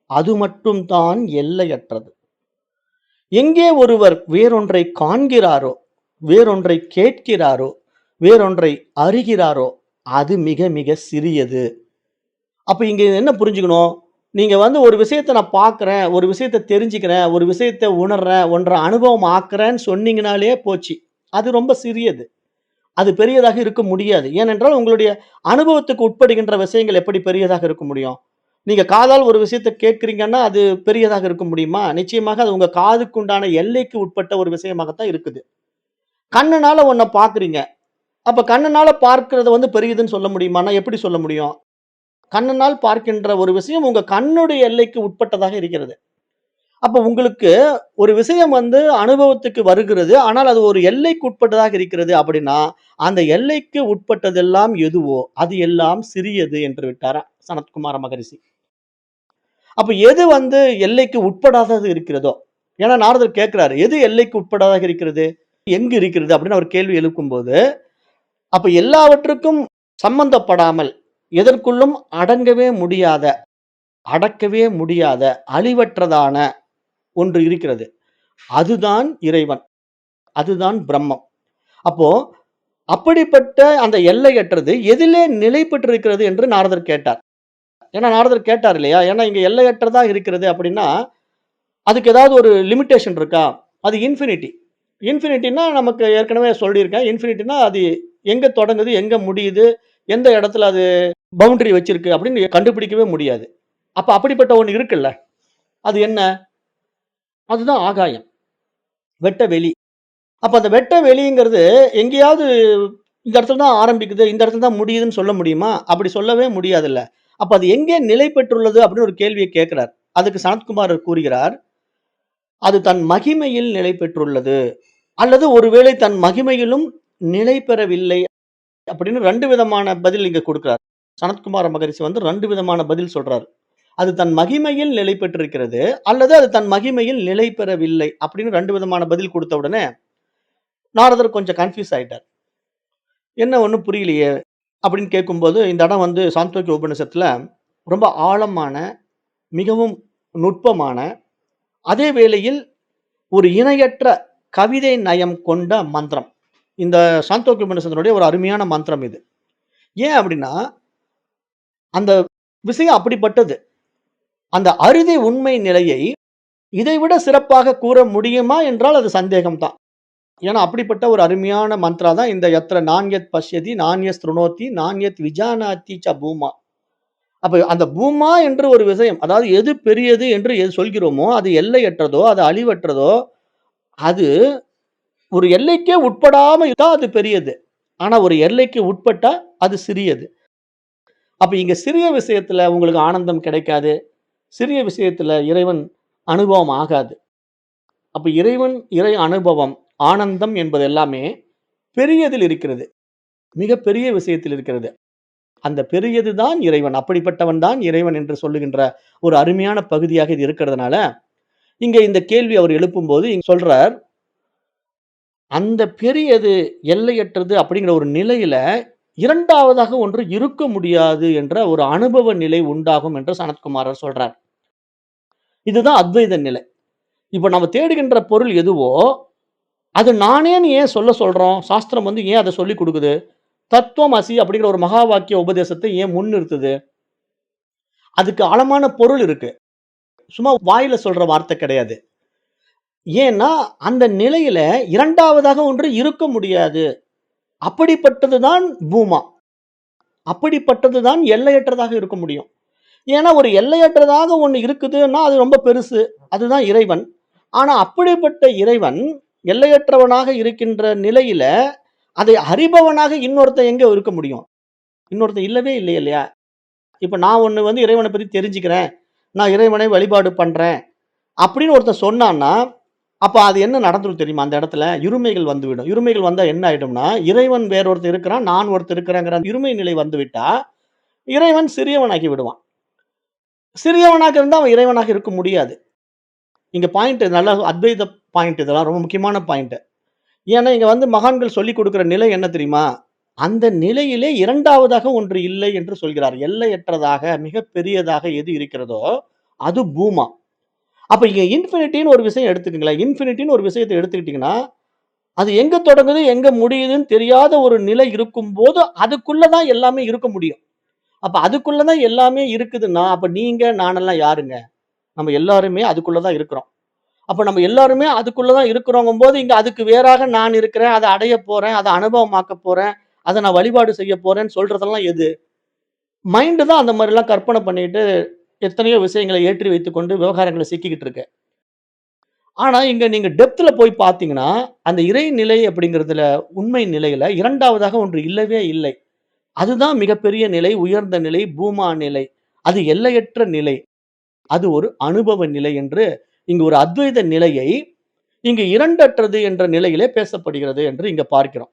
அது மட்டும் தான் எல்லையற்றது. எங்கே ஒருவர் வேறொன்றை காண்கிறாரோ, வேறொன்றை கேட்கிறாரோ, வேறொன்றை அறிகிறாரோ, அது மிக மிக சிறியது. அப்ப இங்க என்ன புரிஞ்சுக்கணும்? நீங்க வந்து ஒரு விஷயத்த நான் பார்க்கிறேன், ஒரு விஷயத்த தெரிஞ்சுக்கிறேன், ஒரு விஷயத்த உணர்றேன், ஒன்ற அனுபவம் ஆக்குறேன்னு சொன்னீங்கனாலே போச்சு. அது ரொம்ப சிறியது. அது பெரியதாக இருக்க முடியாது. ஏனென்றால் உங்களுடைய அனுபவத்துக்கு உட்படுகின்ற விஷயங்கள் எப்படி பெரியதாக இருக்க முடியும்? நீங்க காதால் ஒரு விஷயத்த கேட்கிறீங்கன்னா, அது பெரியதாக இருக்க முடியுமா? நிச்சயமாக அது உங்க காதுக்கு உண்டான எல்லைக்கு உட்பட்ட ஒரு விஷயமாகத்தான் இருக்குது. கண்ணுனால ஒண்ண பார்க்குறீங்க. அப்ப கண்ணுனால பார்க்கிறத வந்து பெரியதுன்னு சொல்ல முடியுமான்னா, எப்படி சொல்ல முடியும்? கண்ணினால் பார்க்கின்ற ஒரு விஷயம் உங்க கண்ணுடைய எல்லைக்கு உட்பட்டதாக இருக்கிறது. அப்ப உங்களுக்கு ஒரு விஷயம் வந்து அனுபவத்துக்கு வருகிறது. ஆனால் அது ஒரு எல்லைக்கு உட்பட்டதாக இருக்கிறது அப்படின்னா, அந்த எல்லைக்கு உட்பட்டதெல்லாம் எதுவோ, அது எல்லாம் சிறியது என்று விட்டாராம் சனத்குமார மகரிஷி. அப்ப எது வந்து எல்லைக்கு உட்படாதது இருக்கிறதோ, ஏன்னா நாரதர் கேட்கிறாரு, எது எல்லைக்கு உட்படாததாக இருக்கிறது? எங்கு இருக்கிறது? அப்படின்னு அவர் கேள்வி எழுப்பும்போது, அப்ப எல்லாவற்றுக்கும் சம்பந்தப்படாமல், எதற்குள்ளும் அடங்கவே முடியாத, அடக்கவே முடியாத, அழிவற்றதான ஒன்று இருக்கிறது. அதுதான் இறைவன். அதுதான் பிரம்மம். அப்போ அப்படிப்பட்ட அந்த எல்லையற்றது எதிலே நிலை பெற்றிருக்கிறது என்று நாரதர் கேட்டார். ஏன்னா நாரதர் கேட்டார் இல்லையா? ஏன்னா இங்க எல்லையற்றதா இருக்கிறது அப்படின்னா, அதுக்கு ஏதாவது ஒரு லிமிட்டேஷன் இருக்கா? அது இன்ஃபினிட்டி. இன்ஃபினிட்டின்னா நமக்கு ஏற்கனவே சொல்லியிருக்கேன். இன்ஃபினிட்டின்னா அது எங்க தொடங்குது? எங்க முடியுது? எந்த இடத்துல அது பவுண்டரி வச்சிருக்கு அப்படின்னு கண்டுபிடிக்கவே முடியாது. அப்ப அப்படிப்பட்ட ஒண்ணு இருக்குல்ல. அது என்ன? அதுதான் ஆகாயம். வெட்ட வெளி. அப்ப அந்த வெட்ட வெளிங்கிறது எங்கேயாவது இந்த இடத்துல தான் ஆரம்பிக்குது, இந்த இடத்துல தான் முடியுதுன்னு சொல்ல முடியுமா? அப்படி சொல்லவே முடியாதுல்ல. அப்ப அது எங்கே நிலை பெற்றுள்ளது அப்படின்னு ஒரு கேள்விய கேட்கிறார். அதுக்கு சனத்குமாரர் கூறுகிறார், அது தன் மகிமையில் நிலை பெற்றுள்ளது. அல்லது ஒருவேளை தன் மகிமையிலும் நிலை பெறவில்லை அப்படின்னு 2 விதமான பதில் இங்க குடுக்கிறார். சனத்குமார மகரிஷி வந்து 2 விதமான பதில் சொல்றாரு. அது தன் மகிமையில் நிலை பெற்றிருக்கிறது, அல்லது அது தன் மகிமையில் நிலை பெறவில்லை அப்படின்னு 2 விதமான பதில் குடுத்த உடனே, நாரதர் கொஞ்சம் கன்ஃப்யூஸ் ஆயிட்டார். என்ன ஒண்ணும் புரியலையே! அப்படின்னு கேட்கும்போது, இந்த இடம் வந்து சாந்தோக்கிய உபநிஷத்துல ரொம்ப ஆழமான, மிகவும் நுட்பமான, அதே வேளையில் ஒரு இணையற்ற கவிதை நயம் கொண்ட மந்திரம். இந்த சாந்தோக்கிய உபநிஷத்தினுடைய ஒரு அருமையான மந்திரம் இது. ஏன் அப்படின்னா, அந்த விஷயம் அப்படிப்பட்டது. அந்த அறுதி உண்மை நிலையை இதைவிட சிறப்பாக கூற முடியுமா என்றால் அது சந்தேகம் தான். ஏன்னா அப்படிப்பட்ட ஒரு அருமையான மந்த்ரா தான் இந்த "யத்ர நான்யத் பஷ்யதி, நான்யத் ஸ்ருணோதி, நான்யத் விஜானாதி ச பூமா." அப்ப அந்த பூமா என்று ஒரு விஷயம், அதாவது எது பெரியது என்று எது சொல்கிறோமோ, அது எல்லையற்றதோ, அது அழிவற்றதோ, அது ஒரு எல்லைக்கே உட்படாம இருந்தா அது பெரியது. ஆனா ஒரு எல்லைக்கு உட்பட்டா அது சிறியது. அப்ப இங்க சிறிய விஷயத்துல உங்களுக்கு ஆனந்தம் கிடைக்காது. சிறிய விஷயத்துல இறைவன் அனுபவம் ஆகாது. அப்ப இறைவன், இறை அனுபவம், ஆனந்தம் என்பது எல்லாமே பெரியதில் இருக்கிறது. மிகப் பெரிய விஷயத்தில் இருக்கிறது. அந்த பெரியது தான் இறைவன். அப்படிப்பட்டவன் தான் இறைவன் என்று சொல்லுகின்ற ஒரு அருமையான பகுதியாக இது இருக்கிறதுனால, இங்க இந்த கேள்வி அவர் எழுப்பும்போது இங்க சொல்றார், அந்த பெரியது, எல்லையற்றது அப்படிங்கிற ஒரு நிலையில 2வதாக ஒன்று இருக்க முடியாது என்ற ஒரு அனுபவ நிலை உண்டாகும் என்று சனத்குமாரர் சொல்றார். இதுதான் அத்வைத நிலை. இப்ப நம்ம தேடுகின்ற பொருள் எதுவோ, அது நானேன்னு ஏன் சொல்றோம்? சாஸ்திரம் வந்து ஏன் அத சொல்லிக் குடுக்குது? தத்துவம் அசி அப்படிங்கிற ஒரு மகா வாக்கிய உபதேசத்தை ஏன் முன்னிறுத்துது? அதுக்கு ஆழமான பொருள் இருக்கு. சும்மா வாயில சொல்ற வார்த்தை கிடையாது. ஏன்னா, அந்த நிலையில 2வதாக ஒன்று இருக்க முடியாது. அப்படிப்பட்டது தான் பூமா. அப்படிப்பட்டது தான் எல்லையற்றதாக இருக்க முடியும். ஏன்னா, ஒரு எல்லையற்றதாக ஒண்ணு இருக்குதுன்னா, அது ரொம்ப பெருசு. அதுதான் இறைவன். ஆனா, அப்படிப்பட்ட இறைவன் எல்லையற்றவனாக இருக்கின்ற நிலையில, அதை அறிபவனாக இன்னொருத்தன் எங்க இருக்க முடியும்? இன்னொருத்தன் இல்லவே இல்லை இல்லையா? இப்ப நான் ஒண்ணு வந்து இறைவன பத்தி தெரிஞ்சுக்கிறேன். நான் இறைவனை வழிபாடு பண்றேன். அப்படின்னு ஒருத்தன் சொன்னான்னா, அப்ப அது என்ன நடந்துரும் தெரியுமா? அந்த இடத்துல இருமைகள் வந்துவிடும். இருமைகள் வந்தா என்ன ஆயிடும்னா, இறைவன் வேற ஒருத்தன் இருக்கிறான், நான் ஒருத்தன் இருக்கிறேங்கிற அந்த இருமை நிலை வந்துவிட்டா, இறைவன் சிறியவனாகி விடுவான். சிறியவனாக இருந்தா அவன் இறைவனாக இருக்க முடியாது. இங்க பாயிண்ட் நல்லா அத்வைத பாயிண்ட் இதெல்லாம் ரொம்ப முக்கியமான பாயிண்ட். ஏன்னா, இங்க வந்து மகான்கள் சொல்லிக் குடுக்கிற நிலை என்ன தெரியுமா? அந்த நிலையிலே 2வதாக ஒன்று இல்லை என்று சொல்கிறார். எல்லையற்றதாக, மிகப் பெரியதாக எது இருக்கிறதோ, அது பூமா. அப்ப இங்க இன்ஃபினிட்டின்னு ஒரு விஷயம் எடுத்துக்கங்களேன். இன்ஃபினிட்டின்னு ஒரு விஷயத்த எடுத்துக்கிட்டீங்கன்னா, அது எங்க தொடங்குது, எங்க முடியுதுன்னு தெரியாத ஒரு நிலை இருக்கும்போது, அதுக்குள்ள தான் எல்லாமே இருக்க முடியும். அப்ப அதுக்குள்ள தான் எல்லாமே இருக்குதுன்னா, அப்ப நீங்க, நானெல்லாம் யாருங்க? நம்ம எல்லாருமே அதுக்குள்ள தான் இருக்கிறோம். அப்ப நம்ம எல்லாருமே அதுக்குள்ள தான் இருக்கிறோங்கும்போது, இங்க அதுக்கு வேறாக நான் இருக்கிறேன். அத அடையப் போறேன். அத அனுபவமாக்கப் போறேன். அத நான் வழிபாடு செய்யப் போறேன்னு சொல்றதெல்லாம் எது? மைண்ட் தான் அந்த மாரிலாம் கற்பனை பண்ணிட்டு, எத்தனையோ விஷயங்கள ஏற்றி வைத்துக்கொண்டு விவகாரங்கள்ல சிக்கிக்கிட்டு இருக்கு. ஆனா, இங்க நீங்க டெப்த்ல போய் பார்த்தீங்கன்னா, அந்த இறைநிலை அப்படிங்கிறதுல உண்மை நிலையில 2வதாக ஒன்று இல்லவே இல்லை. அதுதான் மிகப்பெரிய நிலை, உயர்ந்த நிலை, பூமா நிலை. அது எல்லையற்ற நிலை. அது ஒரு அனுபவ நிலை என்று இங்கு ஒரு அத்வைத நிலையை, இங்கு 2 அற்றது என்ற நிலையிலே பேசப்படுகிறது என்று இங்க பார்க்கிறோம்.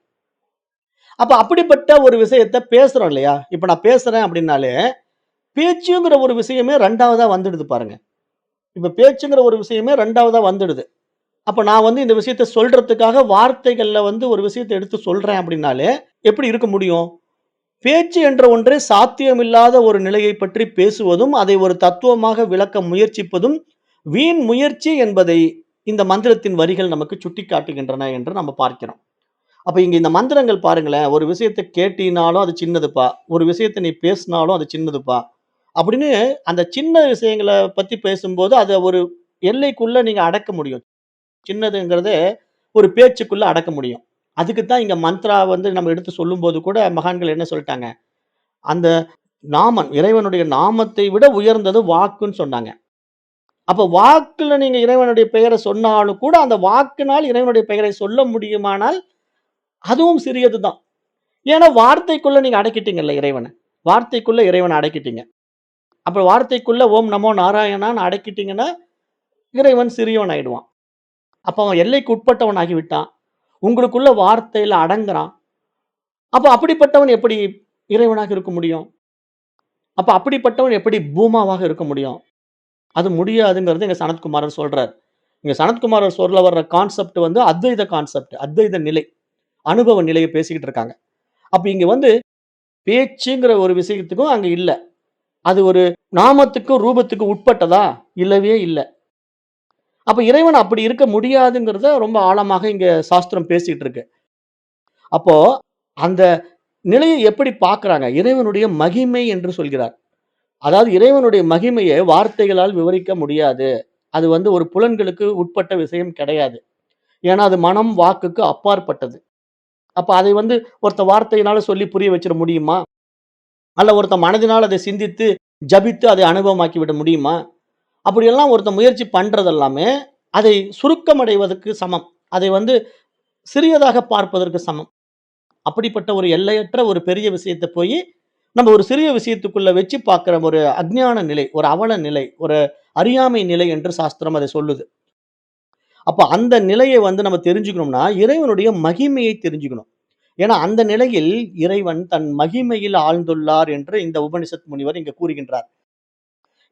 அப்ப அப்படிப்பட்ட ஒரு விஷயத்த பேசுறோம் இல்லையா? இப்ப நான் பேசுறேன் அப்படின்னாலே, பேச்சுங்கிற ஒரு விஷயமே 2வதா வந்துடுது பாருங்க. இப்ப பேச்சுங்கிற ஒரு விஷயமே 2வதா வந்துடுது. அப்ப நான் வந்து இந்த விஷயத்த சொல்றதுக்காக வார்த்தைகள்ல வந்து ஒரு விஷயத்த எடுத்து சொல்றேன் அப்படின்னாலே, எப்படி இருக்க முடியும்? பேச்சு என்ற ஒன்றே சாத்தியமில்லாத ஒரு நிலையைப் பற்றி பேசுவதும், அதை ஒரு தத்துவமாக விளக்க முயற்சிப்பதும், வீண் முயற்சி என்பதை இந்த மந்திரத்தின் வரிகள் நமக்கு சுட்டிக்காட்டுகின்றன என்று நம்ம பார்க்கிறோம். அப்ப இங்க இந்த மந்திரங்கள் பாருங்களேன், ஒரு விஷயத்த கேட்டீனாலும் அது சின்னதுப்பா. ஒரு விஷயத்த நீ பேசினாலும் அது சின்னதுப்பா. அப்படின்னு அந்த சின்ன விஷயங்கள பத்தி பேசும்போது, அத ஒரு எல்லைக்குள்ள நீங்க அடக்க முடியும். சின்னதுங்கிறத ஒரு பேச்சுக்குள்ள அடக்க முடியும். அதுக்கு தான் இங்க மந்த்ரா வந்து நம்ம எடுத்து சொல்லும்போது கூட மகான்கள் என்ன சொல்ட்டாங்க, அந்த நாமம் இறைவனுடைய நாமத்தை விட உயர்ந்தது வாக்குன்னு சொன்னாங்க. அப்ப வாக்குல நீங்க இறைவனுடைய பெயர சொன்னாலும் கூட, அந்த வாக்கினால் இறைவனுடைய பெயரை சொல்ல முடியுமானால், அதுவும் சிறியது தான். ஏன்னா வார்த்தைக்குள்ள நீங்க அடக்கிட்டீங்கல்ல இறைவன. வார்த்தைக்குள்ள இறைவன அடக்கிட்டீங்க. அப்ப வார்த்தைக்குள்ள ஓம் நமோ நாராயணான்னு அடக்கிட்டீங்கன்னா, இறைவன் சிறியவன் ஆயிடுவான். அப்ப அவன் எல்லைக்கு உட்பட்டவன் ஆகிவிட்டான். உங்களுக்குள்ள வார்த்தையில அடங்குறான். அப்ப அப்படிப்பட்டவன் எப்படி இறைவனாக இருக்க முடியும்? அப்ப அப்படிப்பட்டவன் எப்படி பூமாவாக இருக்க முடியும்? அது முடியாதுங்கிறது எங்க சனத்குமாரர் சொல்றார். இங்க சனத்குமாரர் சொல்ல வர்ற கான்செப்ட் வந்து அத்வைத கான்செப்ட். அத்வைத நிலை. அனுபவ நிலைய பேசிக்கிட்டு இருக்காங்க. அப்ப இங்க வந்து பேச்சுங்கிற ஒரு விஷயத்துக்கும் அங்க இல்ல. அது ஒரு நாமத்துக்கும், ரூபத்துக்கும் உட்பட்டதா? இல்லவே இல்ல. அப்ப இறைவன் அப்படி இருக்க முடியாதுங்கிறத ரொம்ப ஆழமாக இங்க சாஸ்திரம் பேசிட்டு இருக்கு. அப்போ அந்த நிலையை எப்படி பார்க்குறாங்க? இறைவனுடைய மகிமை என்று சொல்கிறார். அதாவது இறைவனுடைய மகிமைய வார்த்தைகளால் விவரிக்க முடியாது. அது வந்து ஒரு புலன்களுக்கு உட்பட்ட விஷயம் கிடையாது. ஏன்னா, அது மனம், வாக்குக்கு அப்பாற்பட்டது. அப்ப அதை வந்து ஒருத்தன் வார்த்தையினால சொல்லி புரிய வச்சிட முடியுமா? அல்ல ஒருத்தன் மனதினால் அதை சிந்தித்து, ஜபித்து அதை அனுபவமாக்கி விட முடியுமா? அப்படியெல்லாம் ஒருத்தன் முயற்சி பண்றது எல்லாமே, அதை சுருக்கமடைவதற்கு சமம். அதை வந்து சிறியதாக பார்ப்பதற்கு சமம். அப்படிப்பட்ட ஒரு எல்லையற்ற ஒரு பெரிய விஷயத்த போயி, நம்ம ஒரு சிறிய விஷயத்துக்குள்ள வச்சு பார்க்கிற ஒரு அஞ்ஞான நிலை, ஒரு அவல நிலை, ஒரு அறியாமை நிலை என்று சாஸ்திரம் அதை சொல்லுது. அப்ப அந்த நிலையை வந்து நம்ம தெரிஞ்சுக்கணும்னா, இறைவனுடைய மகிமையை தெரிஞ்சுக்கணும். ஏன்னா, அந்த நிலையில் இறைவன் தன் மகிமையில் ஆழ்ந்துள்ளார் என்று இந்த உபனிஷத் முனிவர் இங்க கூறுகின்றார்.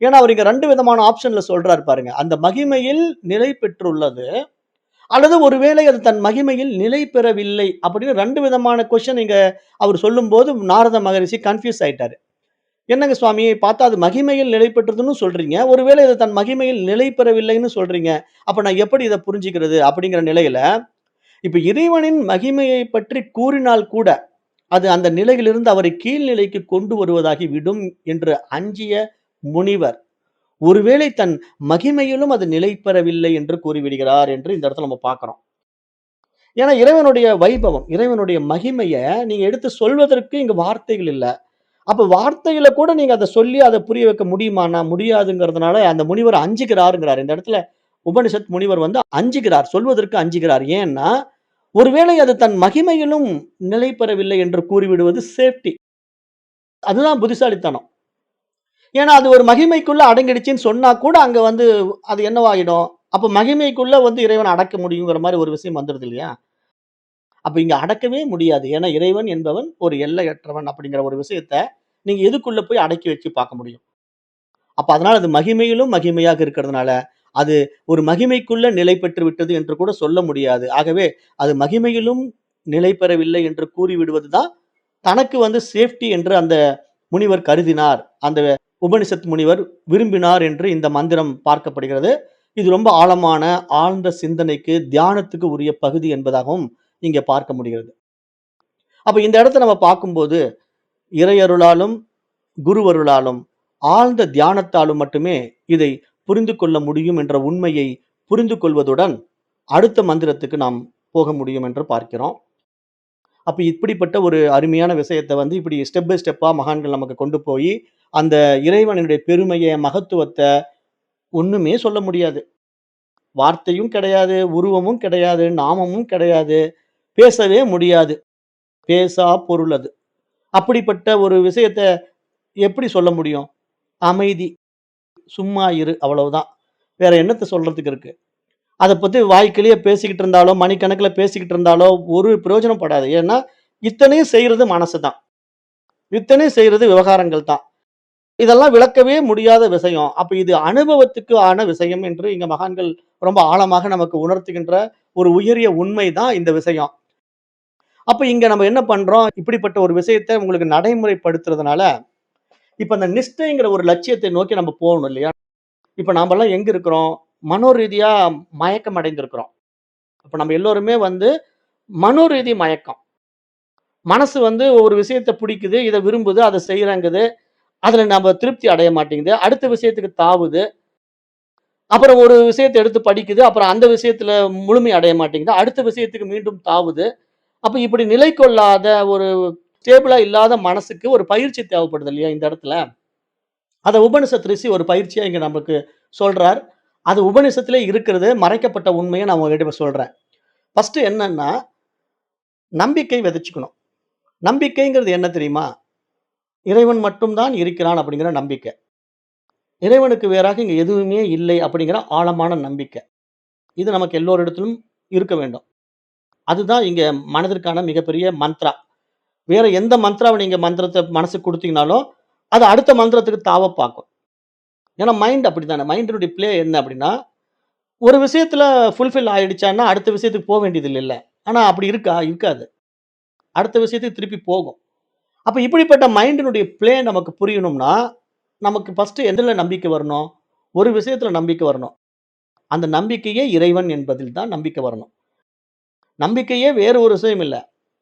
ஏன்னா, அவர் இங்க 2 விதமான ஆப்ஷன்ல சொல்றாரு பாருங்க. அந்த மகிமையில் நிலை பெற்றுள்ளது, அல்லது ஒருவேளை அது தன் மகிமையில் நிலை பெறவில்லை அப்படின்னு 2 விதமான கொஸ்டின் இங்க அவர் சொல்லும்போது நாரத மகரிஷி கன்ஃப்யூஸ் ஆயிட்டாரு. என்னங்க சுவாமி பார்த்தா அது மகிமையில் நிலை பெற்றதுன்னு சொல்றீங்க. ஒருவேளை அது தன் மகிமையில் நிலை பெறவில்லைன்னு சொல்றீங்க. அப்ப நான் எப்படி இத புரிஞ்சுக்கிறது? அப்படிங்கிற நிலையில, இப்ப இறைவனின் மகிமையை பற்றி கூறினால் கூட, அது அந்த நிலையிலிருந்து அவரை கீழ்நிலைக்கு கொண்டு வருவதாகி விடும் என்று அஞ்சிய முனிவர், ஒருவேளை தன் மகிமையிலும் அது நிலை பெறவில்லை என்று கூறிவிடுகிறார் என்று இந்த இடத்துல நம்ம பார்க்கிறோம். ஏன்னா இறைவனுடைய வைபவம், இறைவனுடைய மகிமைய நீங்க எடுத்து சொல்வதற்கு இங்க வார்த்தைகள் இல்ல. அப்ப வார்த்தையில கூட நீங்க அத சொல்லி அத புரிய வைக்க முடியுமான்னா, முடியாதுங்கிறதுனால அந்த முனிவர் அஞ்சுகிறாருங்கிறார். இந்த இடத்துல உபனிஷத் முனிவர் வந்து அஞ்சுகிறார். சொல்வதற்கு அஞ்சுகிறார். ஏன்னா, ஒருவேளை அது தன் மகிமையிலும் நிலை பெறவில்லை என்று கூறிவிடுவது சேஃப்டி. அதுதான் புத்திசாலித்தனம். ஏன்னா, அது ஒரு மகிமைக்குள்ள அடங்கிடுச்சுன்னு சொன்னா கூட அங்க வந்து அது என்னவாயிடும்? அப்ப மகிமைக்குள்ள வந்து இறைவன அடக்க முடியுங்கிற மாரி ஒரு விஷயம் வந்துருது இல்லையா? அப்ப இங்க அடக்கவே முடியாது. ஏன்னா, இறைவன் என்பவன் ஒரு எல்லையற்றவன் அப்படிங்கிற ஒரு விஷயத்த நீங்க எதுக்குள்ள போய் அடக்கி வச்சு பார்க்க முடியும்? அப்ப அதனால அது மகிமையிலும் மகிமையாக இருக்கிறதுனால, அது ஒரு மகிமைக்குள்ள நிலை பெற்று விட்டது என்று கூட சொல்ல முடியாது. ஆகவே அது மகிமையிலும் நிலை பெறவில்லை என்று கூறிவிடுவது தான் தனக்கு வந்து சேஃப்டி என்று அந்த முனிவர் கருதினார். அந்த உபனிஷத் முனிவர் விரும்பினார் என்று இந்த மந்திரம் பார்க்கப்படுகிறது. இது ரொம்ப ஆழமான, ஆழ்ந்த சிந்தனைக்கு, தியானத்துக்கு உரிய பகுதி என்பதாகவும் இங்க பார்க்க முடிகிறது. அப்ப இந்த இடத்த நம்ம பார்க்கும்போது, இறையருளாலும், குருவருளாலும், ஆழ்ந்த தியானத்தாலும் மட்டுமே இதை புரிந்து கொள்ள முடியும் என்ற உண்மையை புரிந்து கொள்வதுடன், அடுத்த மந்திரத்துக்கு நாம் போக முடியும் என்று பார்க்கிறோம். அப்ப இப்படிப்பட்ட ஒரு அருமையான விஷயத்த வந்து இப்படி ஸ்டெப் பை ஸ்டெப்பா மகான்கள் நமக்கு கொண்டு போயி, அந்த இறைவனுடைய பெருமைய, மகத்துவத்த ஒண்ணுமே சொல்ல முடியாது. வார்த்தையும் கிடையாது, உருவமும் கிடையாது, நாமமும் கிடையாது. பேசவே முடியாது. பேசா பொருள் அது. அப்படிப்பட்ட ஒரு விஷயத்த எப்படி சொல்ல முடியும்? அமைதி, சும்மா இரு அவ்வளவுதான். வேற என்னத்த சொல்றதுக்கு இருக்கு? அத பத்தி வாய்க்கிழிய பேசிக்கிட்டு இருந்தாலோ, மணிக்கணக்குல பேசிக்கிட்டு இருந்தாலோ ஒரு பிரயோஜனம் படாது. ஏன்னா, இத்தனையும் செய்றது மனசு தான். இத்தனையும் செய்றது விவகாரங்கள் தான். இதெல்லாம் விளக்கவே முடியாத விஷயம். அப்ப இது அனுபவத்துக்கு ஆன விஷயம் என்று இங்க மகான்கள் ரொம்ப ஆழமாக நமக்கு உணர்த்துகின்ற ஒரு உயரிய உண்மை தான் இந்த விஷயம். அப்ப இங்க நம்ம என்ன பண்றோம்? இப்படிப்பட்ட ஒரு விஷயத்த உங்களுக்கு நடைமுறைப்படுத்துறதுனால, இப்ப அந்த நிஷ்டைங்கிற ஒரு லட்சியத்தை நோக்கி நம்ம போகணும் இல்லையா? இப்ப நாமெல்லாம் எங்க இருக்கிறோம்? மனோரீதியா மயக்கம் அடைந்திருக்கிறோம். அப்ப நம்ம எல்லோருமே வந்து மனோரீதி மயக்கம். மனசு வந்து ஒரு விஷயத்த பிடிக்குது, இத விரும்புது, அத செய்றங்குது. அதுல நம்ம திருப்தி அடைய மாட்டேங்குது. அடுத்த விஷயத்துக்கு தாவுது. அப்புறம் ஒரு விஷயத்த எடுத்து படிக்குது. அப்புறம் அந்த விஷயத்துல முழுமை அடைய மாட்டேங்குது. அடுத்த விஷயத்துக்கு மீண்டும் தாவுது. அப்ப இப்படி நிலை கொள்ளாத ஒரு ஸ்டேபிளா இல்லாத மனசுக்கு ஒரு பயிற்சி தேவைப்படுது இல்லையா இந்த இடத்துல? அத உபனிஷத் ரிஷி ஒரு பயிற்சியா இங்க நமக்கு சொல்றார். அது உபனிஷத்திலே இருக்கிறது. மறைக்கப்பட்ட உண்மைய நான் உங்ககிட்ட இப்ப சொல்றேன். ஃபர்ஸ்ட் என்னன்னா, நம்பிக்கை விதைச்சுக்கணும். நம்பிக்கைங்கிறது என்ன தெரியுமா? இறைவன் மட்டும் தான் இருக்கிறான் அப்படிங்கிற நம்பிக்கை. இறைவனுக்கு வேறாக இங்க எதுவுமே இல்லை அப்படிங்கிற ஆழமான நம்பிக்கை. இது நமக்கு எல்லோரிடத்திலும் இருக்க வேண்டும். அதுதான் இங்க மனதிற்கான மிகப்பெரிய மந்த்ரா. வேற எந்த மந்த்ராவ நீங்க மந்திரத்த மனசுக்கு குடுத்தீங்கனாலும், அது அடுத்த மந்திரத்துக்கு தாவ பாக்கும். ஏன்னா மைண்ட் அப்படித்தானே. மைண்டினுடைய பிளே என்ன அப்படின்னா, ஒரு விஷயத்துல ஃபுல்ஃபில் ஆயிடுச்சான்னா, அடுத்த விஷயத்துக்கு வேண்டியது இல்லல்ல. ஆனா அப்படி இருக்கா? இருக்காது. அடுத்த விஷயத்துக்கு திருப்பி போகும். அப்ப இப்படிப்பட்ட மைண்டினுடைய பிளே நமக்கு புரியணும்னா, நமக்கு ஃபர்ஸ்ட் எதுல நம்பிக்கை வரணும்? ஒரு விஷயத்துல நம்பிக்கை வரணும். அந்த நம்பிக்கையே இறைவன் என்பதில் தான் நம்பிக்கை வரணும். நம்பிக்கையே வேறு ஒரு விஷயம் இல்ல.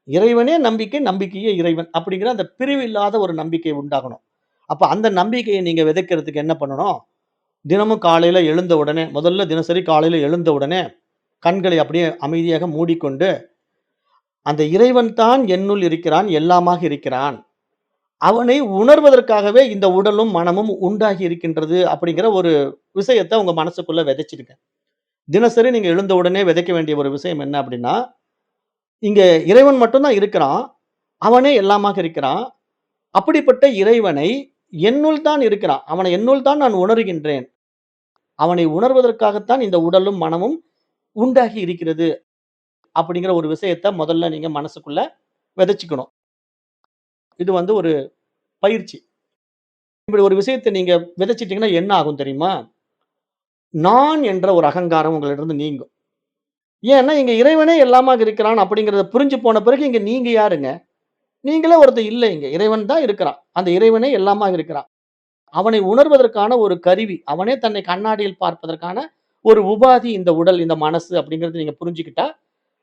இறைவனே நம்பிக்கை, நம்பிக்கையே இறைவன். அப்படிங்கிற அந்த பிரிவு இல்லாத ஒரு நம்பிக்கை உண்டாகணும். அப்ப அந்த நம்பிக்கையை நீங்க விதைக்கிறதுக்கு என்ன பண்ணணும்? தினமும் காலையில எழுந்த உடனே, முதல்ல தினசரி காலையில எழுந்த உடனே, கண்களை அப்படியே அமைதியாக மூடிக்கொண்டு, அந்த இறைவன் தான் என்னுள் இருக்கிறான், எல்லாமாக இருக்கிறான். அவனை உணர்வதற்காகவே இந்த உடலும், மனமும் உண்டாகி இருக்கின்றது அப்படிங்கிற ஒரு விஷயத்த உங்க மனசுக்குள்ள விதைச்சிடுங்க. தினசரி நீங்க எழுந்த உடனே விதைக்க வேண்டிய ஒரு விஷயம் என்ன அப்படின்னா, இங்க இறைவன் மட்டும் தான் இருக்கிறான். அவனே எல்லாமாக இருக்கிறான். அப்படிப்பட்ட இறைவனை என்னுள் தான் இருக்கிறான். அவனை என்னுள் தான் நான் உணர்கின்றேன். அவனை உணர்வதற்காகத்தான் இந்த உடலும், மனமும் உண்டாகி இருக்கிறது. அப்படிங்கிற ஒரு விஷயத்த முதல்ல நீங்க மனசுக்குள்ள விதைச்சுக்கணும். இது வந்து ஒரு பயிற்சி. இப்படி ஒரு விஷயத்த நீங்க விதைச்சிட்டீங்கன்னா என்ன ஆகும் தெரியுமா? நான் என்ற ஒரு அகங்காரம் உங்களிடமிருந்து நீங்கும். ஏன்னா, இங்க இறைவனே எல்லாமாக இருக்கிறான் அப்படிங்கிறத புரிஞ்சு போன பிறகு இங்க நீங்க யாருங்க? நீங்களே ஒருத்தன் இல்ல இங்க. இறைவன் தான் இருக்கிறான். அந்த இறைவனே எல்லாமாக இருக்கிறான். அவனை உணர்வதற்கான ஒரு கருவி. அவனே தன்னை கண்ணாடியில் பார்ப்பதற்கான ஒரு உபாதி இந்த உடல், இந்த மனசு அப்படிங்கிறத நீங்க புரிஞ்சுக்கிட்டா,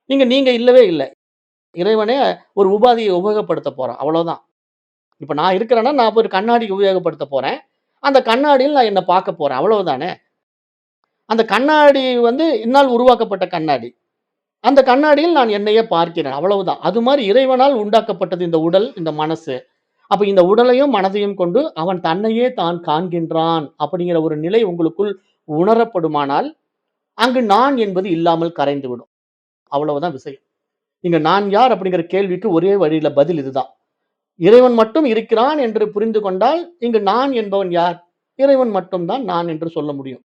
நீங்க இல்லவே இல்ல. இறைவனே ஒரு உபாதிய உபயோகப்படுத்த போறான். அவ்வளவுதான். இப்ப நான் இருக்கிறேன்னா, நான் போய் ஒரு கண்ணாடி உபயோகப்படுத்த போறேன். அந்த கண்ணாடியில் நான் என்ன பார்க்க போறேன். அவ்வளவுதானே. அந்த கண்ணாடி வந்து என்னால் உருவாக்கப்பட்ட கண்ணாடி. அந்த கண்ணாடியில் நான் என்னையே பார்க்கிறேன். அவ்வளவுதான். அது மாரி இறைவனால் உண்டாக்கப்பட்டது இந்த உடல், இந்த மனசு. அப்ப இந்த உடலையும், மனதையும் கொண்டு அவன் தன்னையே தான் காண்கின்றான் அப்படிங்கிற ஒரு நிலை உங்களுக்குள் உணரப்படுமானால், அங்கு நான் என்பது இல்லாமல் கரைந்துவிடும். அவ்வளவுதான் விஷயம். இங்க நான் யார் அப்படிங்கிற கேள்விக்கு ஒரே வழியில பதில் இதுதான். இறைவன் மட்டும் இருக்கிறான் என்று புரிந்து கொண்டால், இங்கு நான் என்பவன் யார்? இறைவன் மட்டும் தான் நான் என்று சொல்ல முடியும்.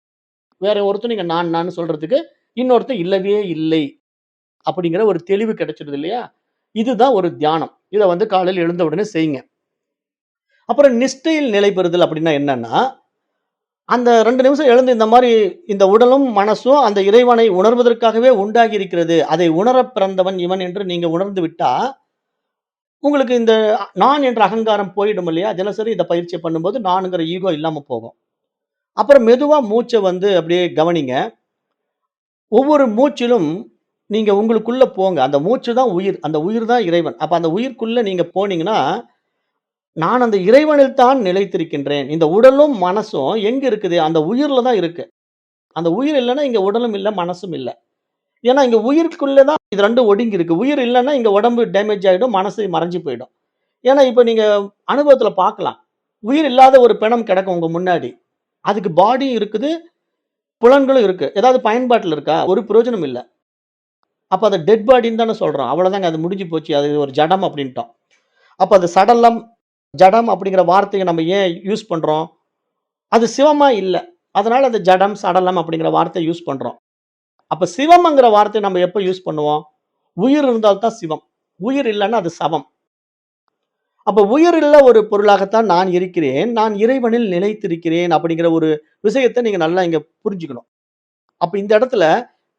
வேற ஒருத்தன் நீங்க நான் சொல்றதுக்கு இன்னொருத்தன் இல்லவே இல்லை. அப்படிங்கிற ஒரு தெளிவு கிடைச்சிடுது இல்லையா? இதுதான் ஒரு தியானம். இத வந்து காலையில எழுந்த உடனே செய்யுங்க. அப்புறம் நிஷ்டையில் நிலை பெறுதல் அப்படின்னா என்னன்னா, அந்த 2 நிமிஷம் எழுந்து இந்த மாரி இந்த உடலும், மனசும் அந்த இறைவனை உணர்வதற்காகவே உண்டாகி இருக்கிறது. அதை உணரப் பிறந்தவன் இவன் என்று நீங்க உணர்ந்து விட்டா, உங்களுக்கு இந்த நான் என்ற அகங்காரம் போயிடும் இல்லையா? தினசரி இத பயிற்சி பண்ணும்போது நான்ங்கிற ஈகோ இல்லாம போகும். அப்புறம் மெதுவா மூச்ச வந்து அப்படியே கவனிங்க. ஒவ்வொரு மூச்சிலும் நீங்க உங்களுக்குள்ள போங்க. அந்த மூச்சு தான் உயிர். அந்த உயிர் தான் இறைவன். அப்ப அந்த உயிர்க்குள்ள நீங்க போனீங்கன்னா, நான் அந்த இறைவனில் தான் நிலைத்திருக்கின்றேன். இந்த உடலும், மனசும் எங்க இருக்குது? அந்த உயிர்ல தான் இருக்கு. அந்த உயிர் இல்லன்னா, இங்க உடலும் இல்ல, மனசும் இல்ல. ஏன்னா, இங்க உயிர்க்குள்ள தான் இது 2ம் ஒடுங்கி இருக்கு. உயிர் இல்லன்னா, இங்க உடம்பு டேமேஜ் ஆயிடும். மனசு மறைஞ்சு போயிடும். ஏன்னா, இப்ப நீங்க அனுபவத்துல பார்க்கலாம். உயிர் இல்லாத ஒரு பிணம் கிடக்கும் உங்க முன்னாடி. அதுக்கு பாடியும் இருக்குது, புலன்களும் இருக்கு. ஏதாவது பயன்பாட்டுல இருக்கா? ஒரு பிரயோஜனம் இல்ல. அப்ப அத டெட் பாடின்னு தானே சொல்றோம். அவ்வளோதாங்க. அது முடிஞ்சு போச்சு. அது ஒரு ஜடம் அப்டின்ட்டோம். அப்ப அது சடலம், ஜடம் அப்படிங்கிற வார்த்தைய நம்ம ஏன் யூஸ் பண்றோம்? அது சிவமா இல்ல. அதனால அது ஜடம், சடலம் அப்படிங்கிற வார்த்தைய யூஸ் பண்றோம். அப்ப சிவம்ங்கிற வார்த்தைய நம்ம எப்ப யூஸ் பண்ணுவோம்? உயிர் இருந்தால் தான் சிவம். உயிர் இல்லன்னா அது சவம். அப்ப உயிர் ஒரு பொருளாகத்தான் நான் இருக்கிறேன். நான் இறைவனில் நிலைத்திருக்கிறேன் அப்படிங்கிற ஒரு விஷயத்த நீங்க நல்லா இங்க புரிஞ்சுக்கணும். அப்ப இந்த இடத்துல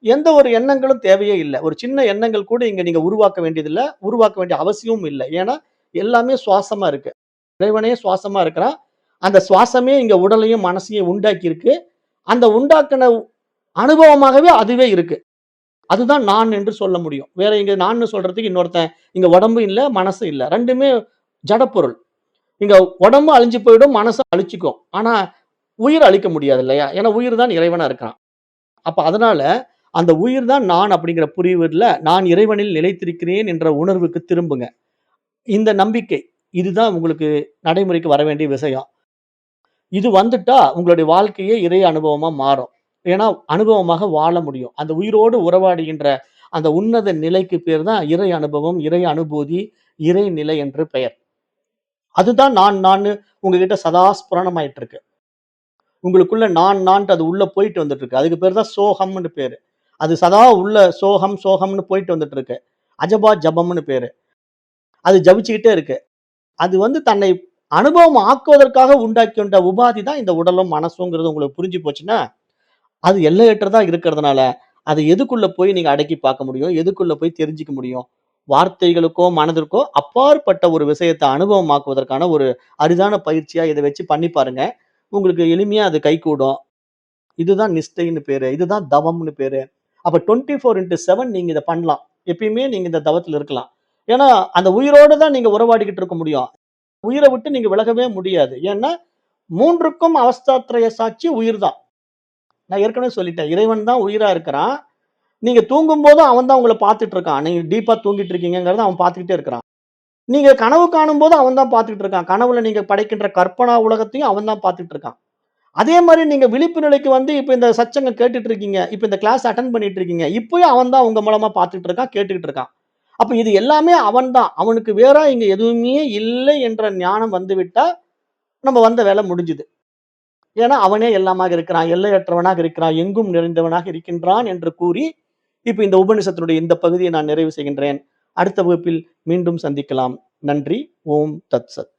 எந்த ஒரு எண்ணங்களும் தேவையே இல்ல. ஒரு சின்ன எண்ணங்கள் கூட இங்க நீங்க உருவாக்க வேண்டியதில்ல. உருவாக்க வேண்டிய அவசியமும் இல்ல. ஏன்னா, எல்லாமே சுவாசமா இருக்கு. இறைவனே சுவாசமா இருக்கிறான். அந்த சுவாசமே இங்க உடலையும், மனசையும் உண்டாக்கி இருக்கு. அந்த உண்டாக்குன அனுபவமாகவே அதுவே இருக்கு. அதுதான் நான் என்று சொல்ல முடியும். வேற இங்க நான்னு சொல்றதுக்கு இன்னொருத்தன் இங்க உடம்பும் இல்ல, மனசும் இல்ல. 2மே ஜடப்பொருள். இங்க உடம்பு அழிஞ்சு போயிடும், மனசும் அழிச்சுக்கும். ஆனா, உயிர் அழிக்க முடியாது இல்லையா? ஏன்னா உயிர் தான் இறைவனா இருக்கிறான். அப்ப அதனால, அந்த உயிர் தான் நான் அப்படிங்கிற புரிவுல, நான் இறைவனில் நிலைத்திருக்கிறேன் என்ற உணர்வுக்கு திரும்புங்க. இந்த நம்பிக்கை, இதுதான் உங்களுக்கு நடைமுறைக்கு வர வேண்டிய விஷயம். இது வந்துட்டா, உங்களுடைய வாழ்க்கையே இறை அனுபவமா மாறும். ஏன்னா, அனுபவமாக வாழ முடியும். அந்த உயிரோடு உறவாடுகின்ற அந்த உன்னத நிலைக்கு பேர் தான் இறை அனுபவம், இறை அனுபூதி, இறைநிலை என்று பெயர். அதுதான் நான்னு உங்ககிட்ட சதா ஸ்புரணமாயிட்டு இருக்கு. உங்களுக்குள்ள நான்ட்டு அது உள்ள போயிட்டு வந்துட்டு இருக்கு. அதுக்கு பேரு தான் சோகம்ன்னு பேரு. அது சதா உள்ள சோகம்ன்னு போயிட்டு வந்துட்டு இருக்கு. அஜபா ஜபம்ன்னு பேரு. அது ஜபிச்சுக்கிட்டே இருக்கு. அது வந்து தன்னை அனுபவம் ஆக்குவதற்காக உண்டாக்கி கொண்ட உபாதி தான் இந்த உடலும், மனசுங்கிறது உங்களுக்கு புரிஞ்சு போச்சுன்னா, அது எல்லையற்றதா இருக்கிறதுனால, அத எதுக்குள்ள போய் நீங்க அடக்கி பார்க்க முடியும்? எதுக்குள்ள போய் தெரிஞ்சுக்க முடியும்? வார்த்தைகளுக்கோ, மனதிற்கோ அப்பாற்பட்ட ஒரு விஷயத்த அனுபவமாக்குவதற்கான ஒரு அரிதான பயிற்சியா இத வச்சு பண்ணி பாருங்க. உங்களுக்கு எளிமையா அது கைகூடும். இதுதான் நிஷ்டைன்னு பேரு. இதுதான் தவம்ன்னு பேரு. அப்ப 24/7 நீங்க இத பண்ணலாம். எப்பயுமே நீங்க இந்த தவத்துல இருக்கலாம். ஏன்னா, அந்த உயிரோட தான் நீங்க உறவாடிக்கிட்டு இருக்க முடியும். உயிரை விட்டு நீங்க விலகவே முடியாது. ஏன்னா 3க்கும் அவஸ்தாத்ரய சாட்சி உயிர் தான். நான் ஏற்கனவே சொல்லிட்டேன். இறைவன் தான் உயிரா இருக்கிறான். நீங்க தூங்கும்போதும் அவன் தான் உங்கள பார்த்துட்டு இருக்கான். நீங்க டீப்பா தூங்கிட்டு இருக்கீங்கங்கிறத அவன் பார்த்துக்கிட்டே இருக்கிறான். நீங்க கனவு காணும்போது அவன் தான் பார்த்துக்கிட்டு இருக்கான். கனவுல நீங்க படைக்கின்ற கற்பனா உலகத்தையும் அவன் தான் பார்த்துட்டு இருக்கான். அதே மாரி நீங்க விழிப்பு நிலைக்கு வந்து இப்ப இந்த சத்சங்கம் கேட்டுட்டு இருக்கீங்க. இப்ப இந்த கிளாஸ் அட்டெண்ட் பண்ணிட்டு இருக்கீங்க. இப்பயும் அவன் தான் உங்க மூலமா பார்த்துட்டு இருக்கான், கேட்டுக்கிட்டு இருக்கான். அப்ப இது எல்லாமே அவன் தான். அவனுக்கு வேறா இங்க எதுவுமே இல்லை என்ற ஞானம் வந்துவிட்டா, நம்ம வந்த வேலை முடிஞ்சுது. ஏன்னா அவனே எல்லாமாக இருக்கிறான், எல்லையற்றவனாக இருக்கிறான், எங்கும் நிறைந்தவனாக இருக்கின்றான் என்று கூறி, இப்ப இந்த உபநிஷத்தினுடைய இந்த பகுதியை நான் நிறைவு செய்கின்றேன். அடுத்த வகுப்பில் மீண்டும் சந்திக்கலாம். நன்றி. ஓம் தத் சத்.